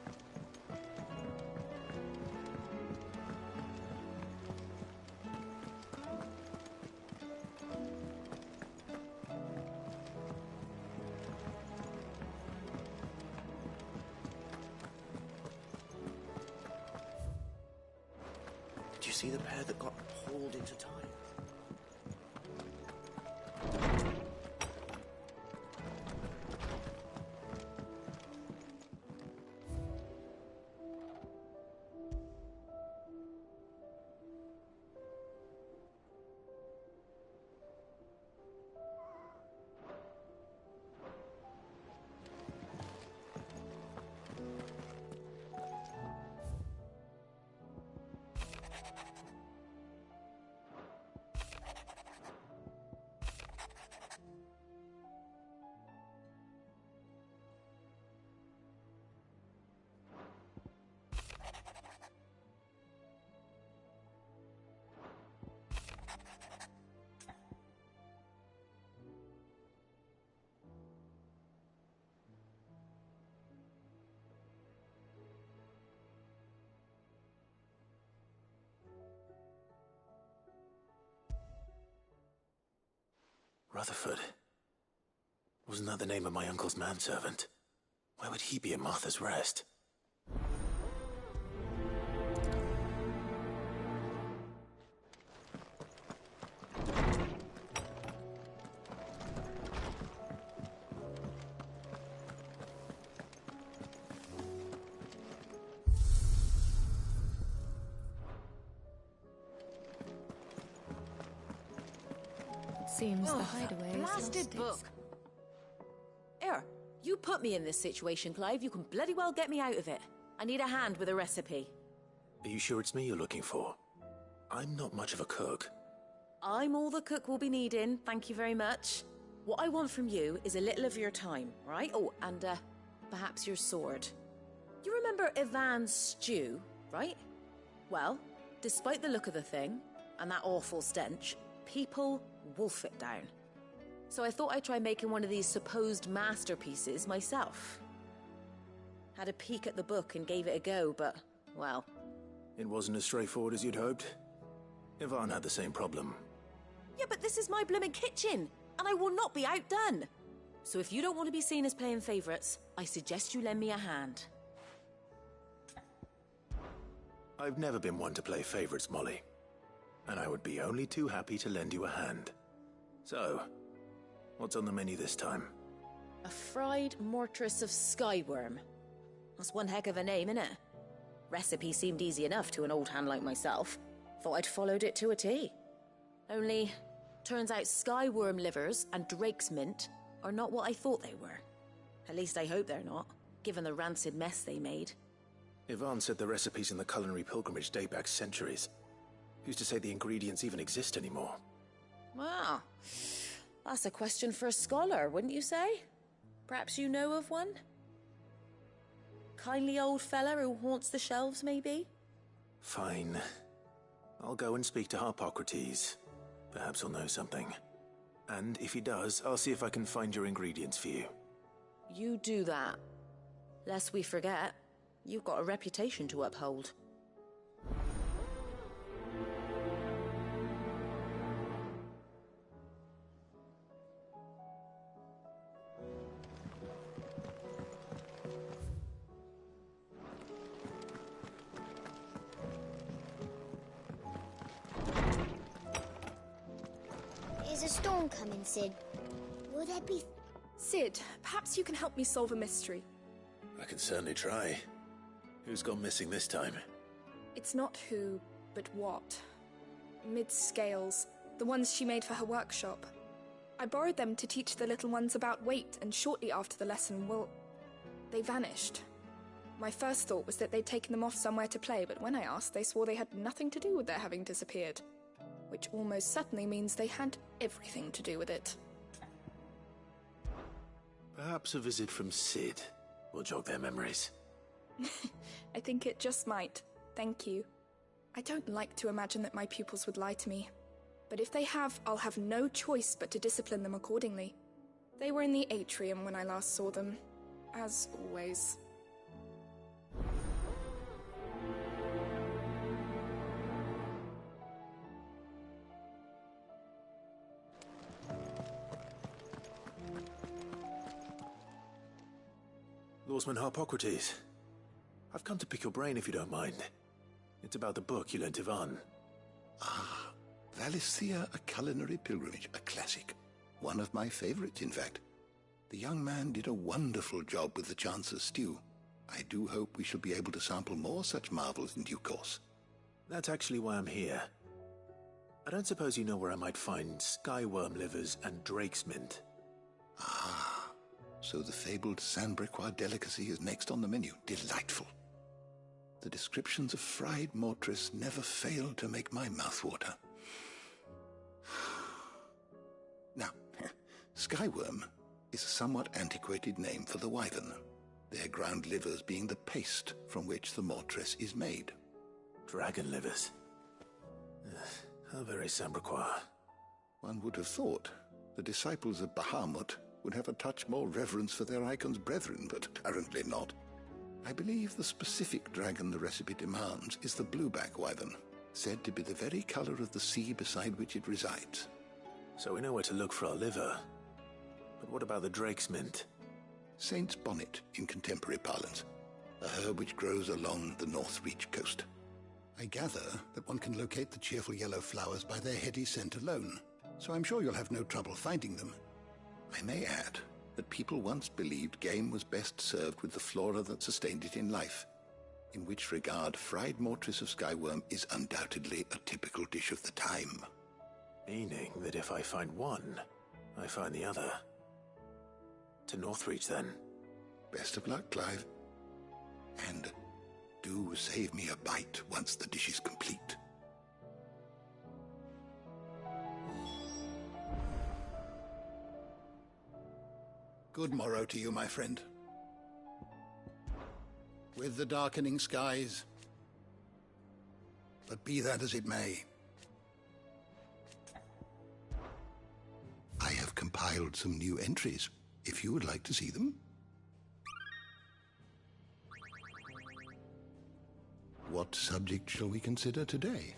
see the pair that got hauled into time? Rutherford. Wasn't that the name of my uncle's manservant? Why would he be at Martha's Rest? Seems the hideaway is Blasted lost book. Here, you put me in this situation, Clive. You can bloody well get me out of it. I need a hand with a recipe. Are you sure it's me you're looking for? I'm not much of a cook. I'm all the cook will be needing, thank you very much. What I want from you is a little of your time, right? Oh, and perhaps your sword. You remember Ivan's stew, right? Well, despite the look of the thing, and that awful stench, people wolf it down. So I thought I'd try making one of these supposed masterpieces myself. Had a peek at the book and gave it a go, but, well... It wasn't as straightforward as you'd hoped? Ivan had the same problem. Yeah, but this is my blooming kitchen, and I will not be outdone. So if you don't want to be seen as playing favourites, I suggest you lend me a hand. I've never been one to play favourites, Molly. And I would be only too happy to lend you a hand. So, what's on the menu this time? A fried mortress of skyworm. That's one heck of a name, innit? Recipe seemed easy enough to an old hand like myself. Thought I'd followed it to a T. Only, turns out skyworm livers and drake's mint are not what I thought they were. At least I hope they're not, given the rancid mess they made. Ivan said the recipes in the culinary pilgrimage date back centuries. Who's to say the ingredients even exist anymore? Wow. That's a question for a scholar, wouldn't you say? Perhaps you know of one? Kindly old fella who haunts the shelves, maybe? Fine. I'll go and speak to Harpocrates. Perhaps he'll know something. And if he does, I'll see if I can find your ingredients for you. You do that. Lest we forget, you've got a reputation to uphold. Is a storm coming, Sid? Will there be... Sid, perhaps you can help me solve a mystery. I can certainly try. Who's gone missing this time? It's not who, but what. Mid's scales, the ones she made for her workshop. I borrowed them to teach the little ones about weight, and shortly after the lesson, well, they vanished. My first thought was that they'd taken them off somewhere to play, but when I asked, they swore they had nothing to do with their having disappeared. Which almost certainly means they had everything to do with it. Perhaps a visit from Sid will jog their memories. I think it just might. Thank you. I don't like to imagine that my pupils would lie to me. But if they have, I'll have no choice but to discipline them accordingly. They were in the atrium when I last saw them. As always. Lawsman Harpocrates. I've come to pick your brain if you don't mind. It's about the book you lent Ivan. Ah, Valisthea, A Culinary Pilgrimage, a classic. One of my favorites, in fact. The young man did a wonderful job with the Chance's stew. I do hope we shall be able to sample more such marvels in due course. That's actually why I'm here. I don't suppose you know where I might find skyworm livers and drake's mint. Ah, so the fabled Sandbrequois delicacy is next on the menu. Delightful. The descriptions of fried mortress never fail to make my mouth water. Now, skyworm is a somewhat antiquated name for the wyvern, their ground livers being the paste from which the mortress is made. Dragon livers. How very Sandbrequois. One would have thought the disciples of Bahamut would have a touch more reverence for their icon's brethren, but apparently not. I believe the specific dragon the recipe demands is the blueback wyvern, said to be the very color of the sea beside which it resides. So we know where to look for our liver. But what about the drake's mint? Saint's bonnet in contemporary parlance, a herb which grows along the North Reach coast. I gather that one can locate the cheerful yellow flowers by their heady scent alone, so I'm sure you'll have no trouble finding them. I may add that people once believed game was best served with the flora that sustained it in life, in which regard fried mortress of skyworm is undoubtedly a typical dish of the time. Meaning that if I find one, I find the other. To Northreach, then. Best of luck, Clive. And do save me a bite once the dish is complete. Good morrow to you, my friend. With the darkening skies. But be that as it may, I have compiled some new entries, if you would like to see them. What subject shall we consider today?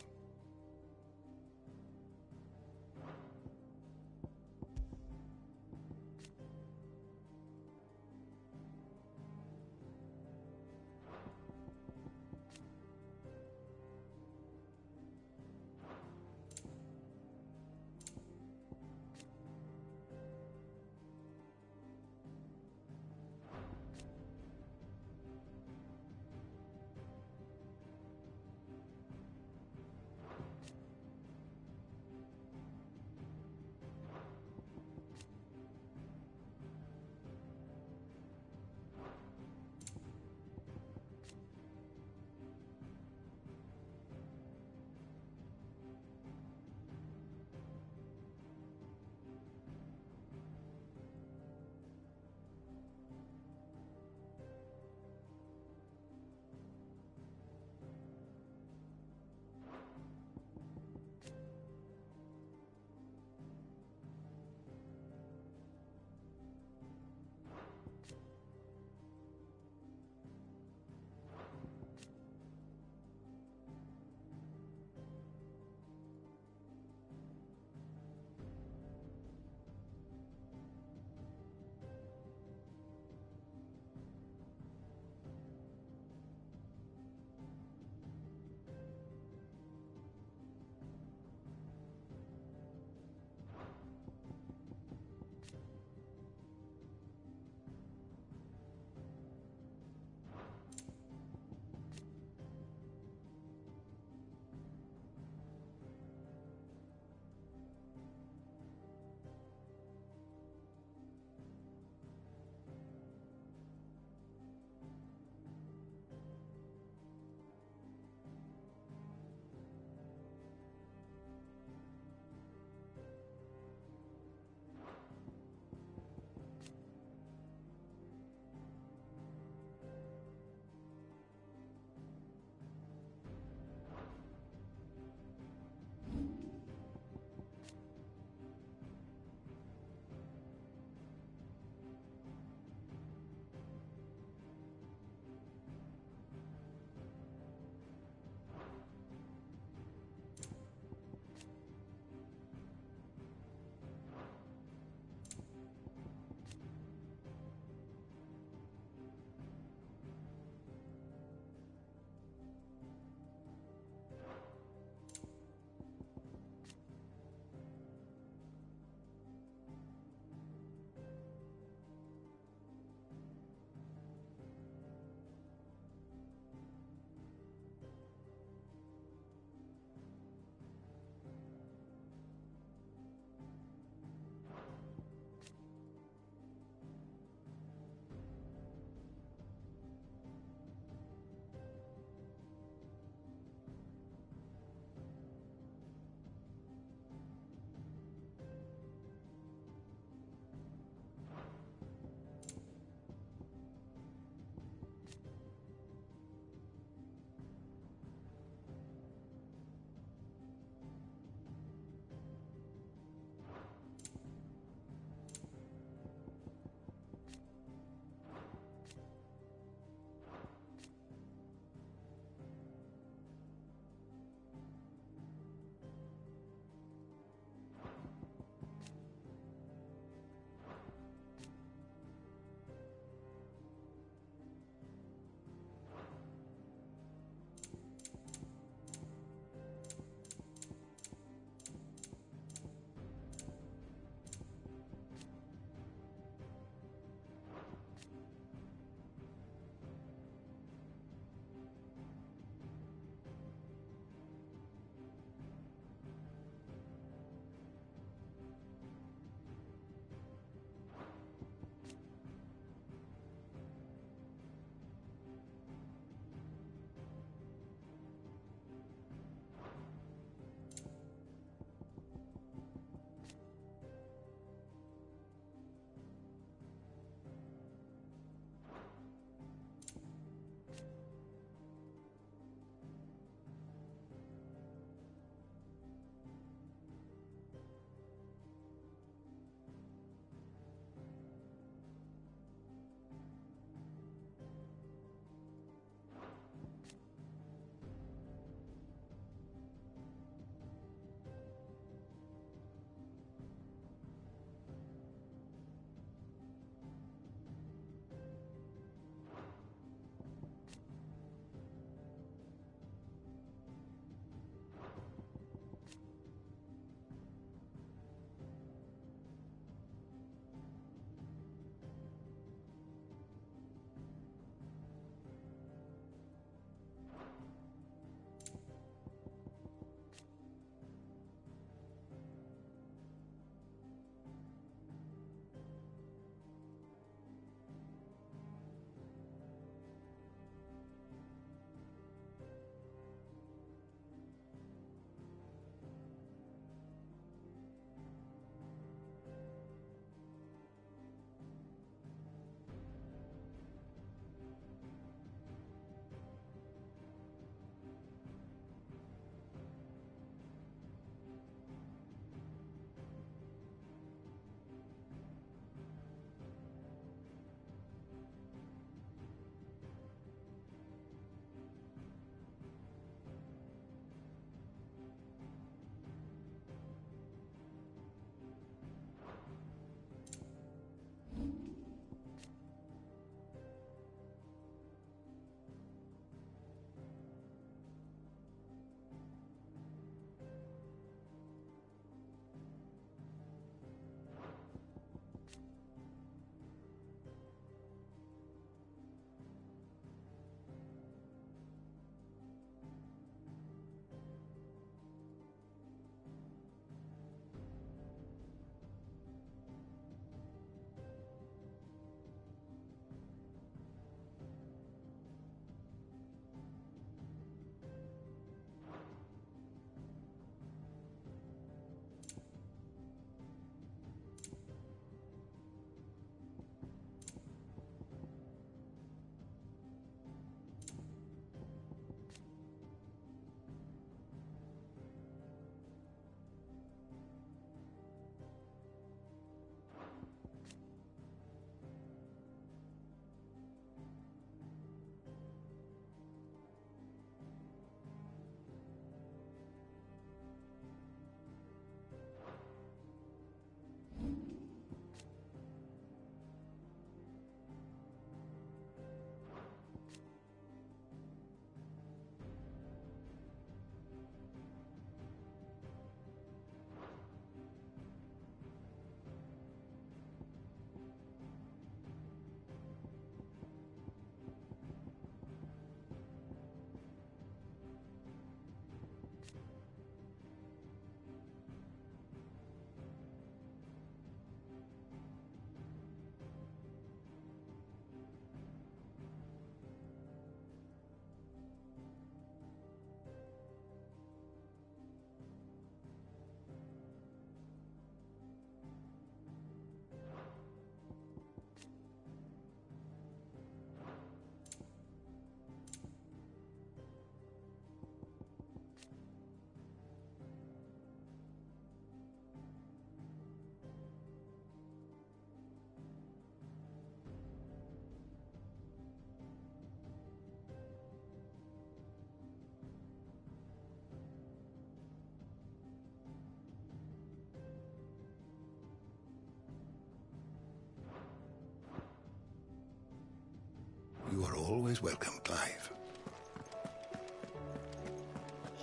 always welcome, Clive.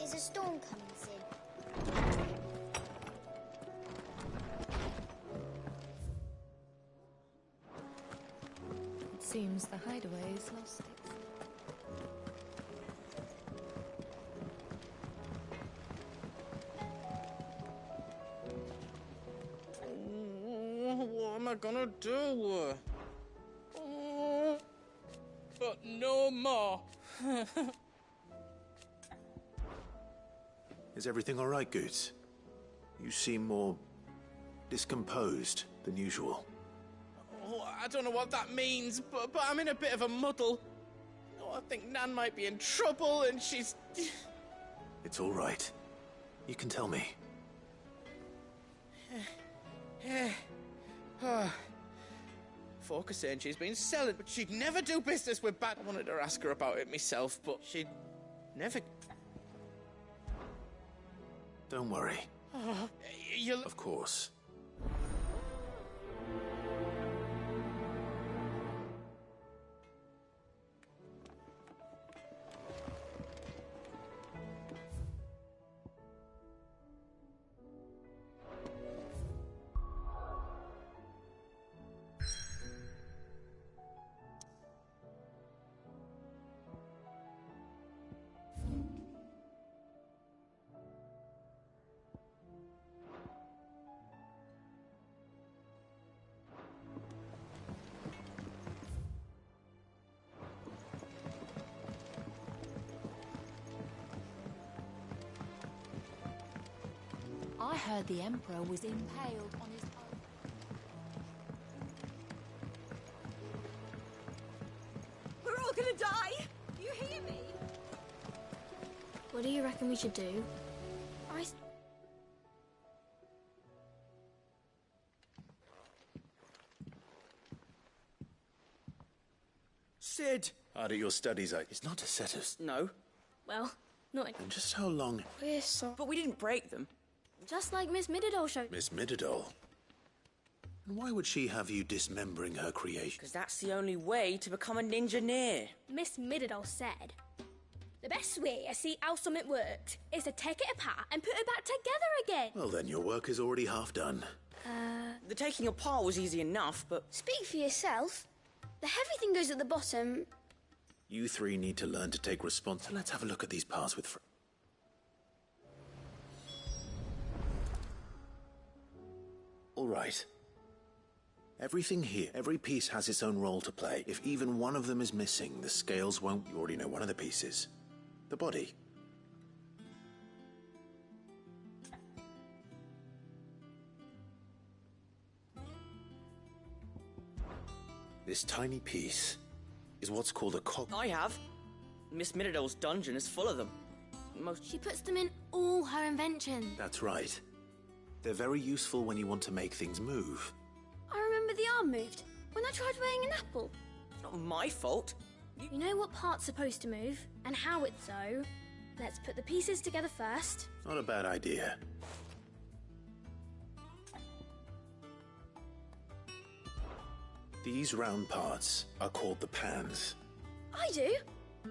Is a storm coming, Sid? It seems the hideaway is lost its... What am I gonna do? But no more. Is everything all right, Goots? You seem more discomposed than usual. Oh, I don't know what that means, but I'm in a bit of a muddle. Oh, I think Nan might be in trouble, and she's... It's all right. You can tell me. Folk are saying she's been selling, but she'd never do business with Bat. I wanted to ask her about it myself, but she'd never... Don't worry. You'll... Of course. I heard the Emperor was impaled on his own. We're all gonna die! You hear me? What do you reckon we should do? Sid! Hard at your studies, it's not a set of... No. Well, not... And just how long... We're so... But we didn't break them. Just like Miss Mididol showed... Miss Mididol? And why would she have you dismembering her creation? Because that's the only way to become a ninja-neer. Miss Mididol said, the best way to see how something works is to take it apart and put it back together again. Well, then your work is already half done. The taking apart was easy enough, but... Speak for yourself. The heavy thing goes at the bottom. You three need to learn to take response. Let's have a look at these parts with... All right. Everything here, every piece has its own role to play. If even one of them is missing, the scales won't... You already know one of the pieces. The body. This tiny piece is what's called a cog... I have. Miss Mididol's dungeon is full of them. She puts them in all her inventions. That's right. They're very useful when you want to make things move. I remember the arm moved when I tried weighing an apple. It's not my fault. You know what part's supposed to move and how it's so. Let's put the pieces together first. Not a bad idea. These round parts are called the pans. I do.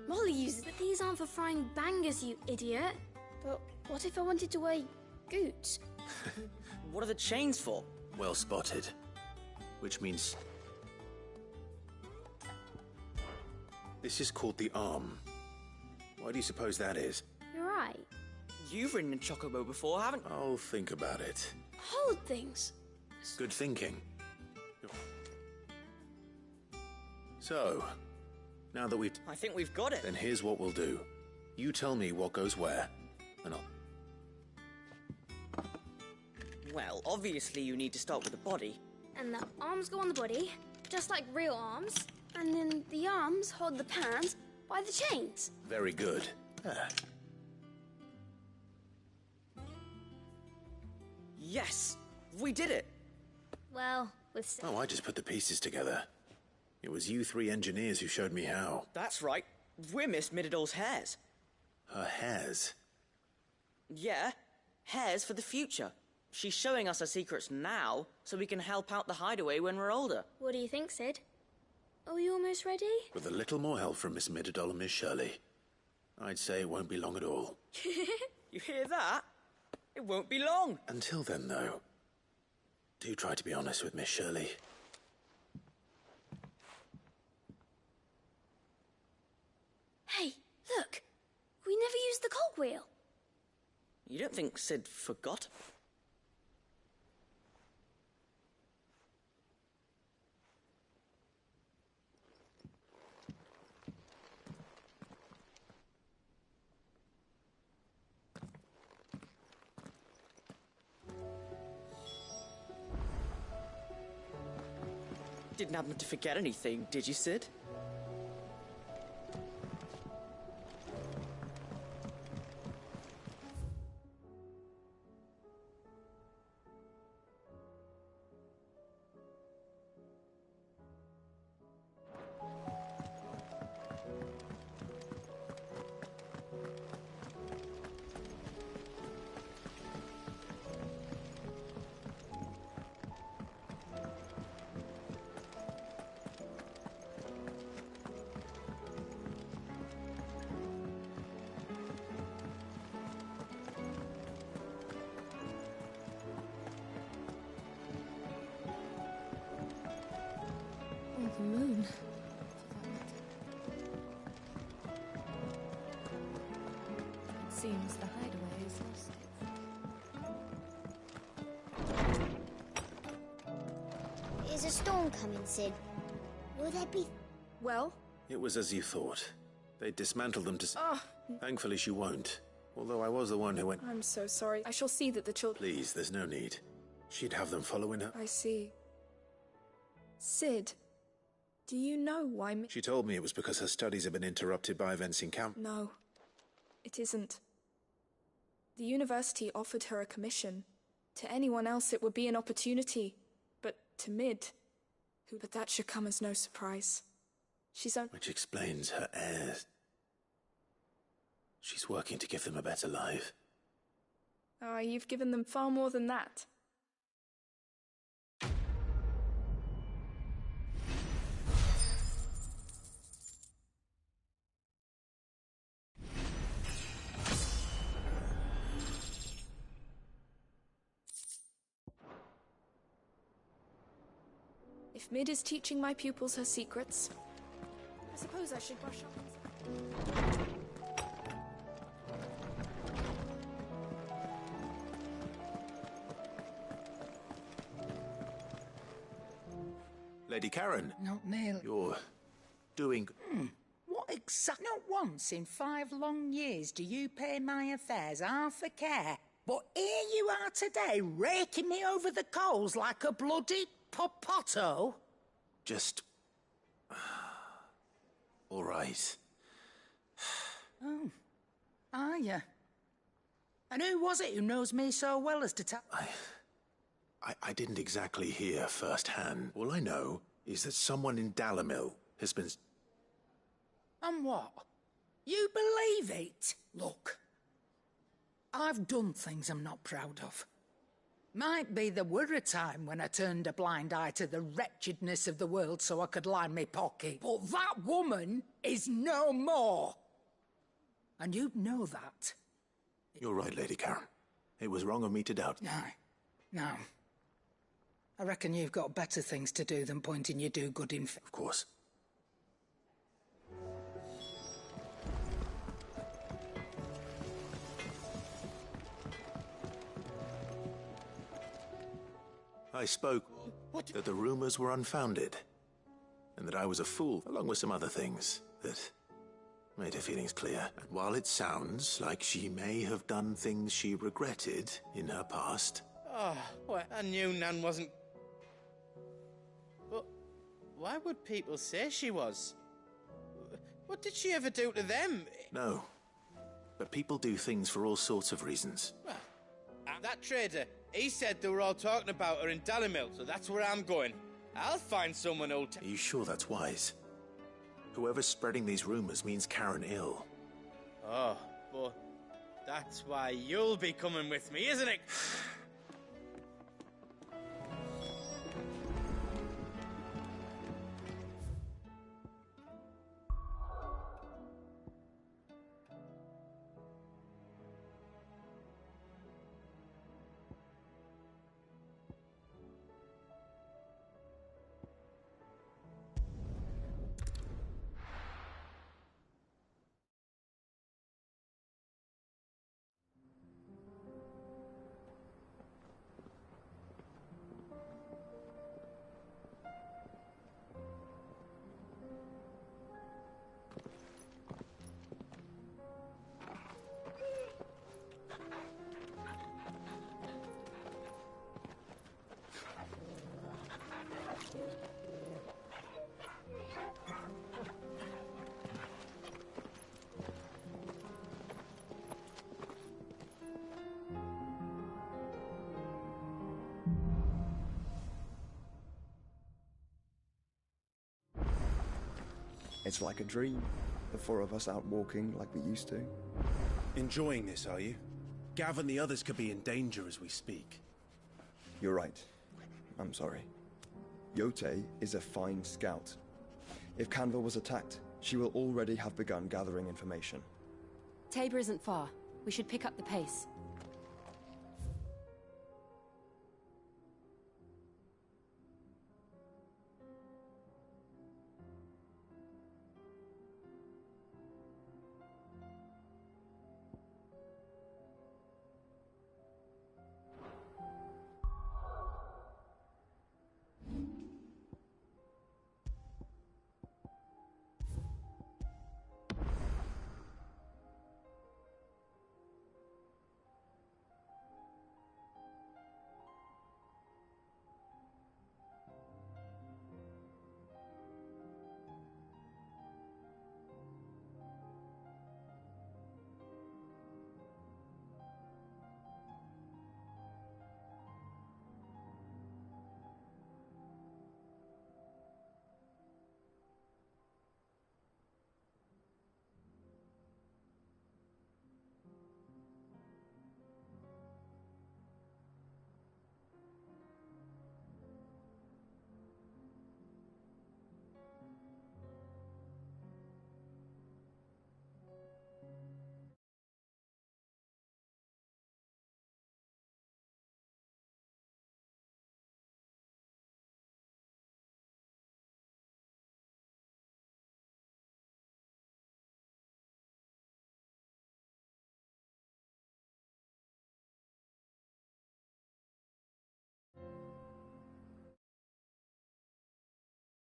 Molly uses, but these aren't for frying bangers, you idiot. But what if I wanted to weigh goots? What are the chains for? Well spotted. Which means... This is called the arm. Why do you suppose that is? You're right. You've ridden a chocobo before, haven't you? Oh, think about it. Hold things. Good thinking. So, now that I think we've got it. Then here's what we'll do. You tell me what goes where, and I'll... Well, obviously you need to start with the body. And the arms go on the body, just like real arms. And then the arms hold the pans by the chains. Very good. Yes! We did it! Well, with... Oh, I just put the pieces together. It was you three engineers who showed me how. That's right. We're Miss Mididol's hairs. Her hairs? Yeah, hairs for the future. She's showing us her secrets now, so we can help out the hideaway when we're older. What do you think, Sid? Are we almost ready? With a little more help from Miss Midadol and Miss Shirley, I'd say it won't be long at all. You hear that? It won't be long. Until then, though, do try to be honest with Miss Shirley. Hey, look! We never used the cogwheel. You don't think Sid forgot? Didn't happen to forget anything, did you, Sid? The moon. It seems the hideaway is lost. Is a storm coming, Sid? Will there be... Well? It was as you thought. They dismantled them to... Oh. Thankfully she won't. Although I was the one who went... I'm so sorry. I shall see that the children... Please, there's no need. She'd have them following her. I see. Sid, do you know why... She told me it was because her studies have been interrupted by events in camp. No, it isn't. The university offered her a commission. To anyone else it would be an opportunity. But to Mid... But that should come as no surprise. She's on... Which explains her heirs. She's working to give them a better life. Ah, you've given them far more than that. If Mid is teaching my pupils her secrets, I suppose I should brush up on... Lady Karen. Not nearly. You're doing... What exactly? Not once in 5 long years do you pay my affairs half a care. But here you are today, raking me over the coals like a bloody popoto. Just... all right. Oh, are you? And who was it who knows me so well as to tell... I didn't exactly hear firsthand. All I know is that someone in Dalamil has been... And what? You believe it? Look, I've done things I'm not proud of. Might be there were a time when I turned a blind eye to the wretchedness of the world so I could line my pocket. But that woman is no more. And you know that. You're right, Lady Karen. It was wrong of me to doubt. No. I reckon you've got better things to do than pointing your do-good in... Of course. I spoke that the rumors were unfounded, and that I was a fool, along with some other things that made her feelings clear. And while it sounds like she may have done things she regretted in her past... Oh, well, I knew Nan wasn't... But why would people say she was? What did she ever do to them? No. But people do things for all sorts of reasons. Well, that trader, he said they were all talking about her in Dalamil, so that's where I'm going. I'll find someone who'll... Are you sure that's wise? Whoever's spreading these rumors means Karen ill. Oh, but that's why you'll be coming with me, isn't it? It's like a dream. The four of us out walking like we used to. Enjoying this, are you? Gav and the others could be in danger as we speak. You're right. I'm sorry. Yote is a fine scout. If Canva was attacked, she will already have begun gathering information. Tabor isn't far. We should pick up the pace.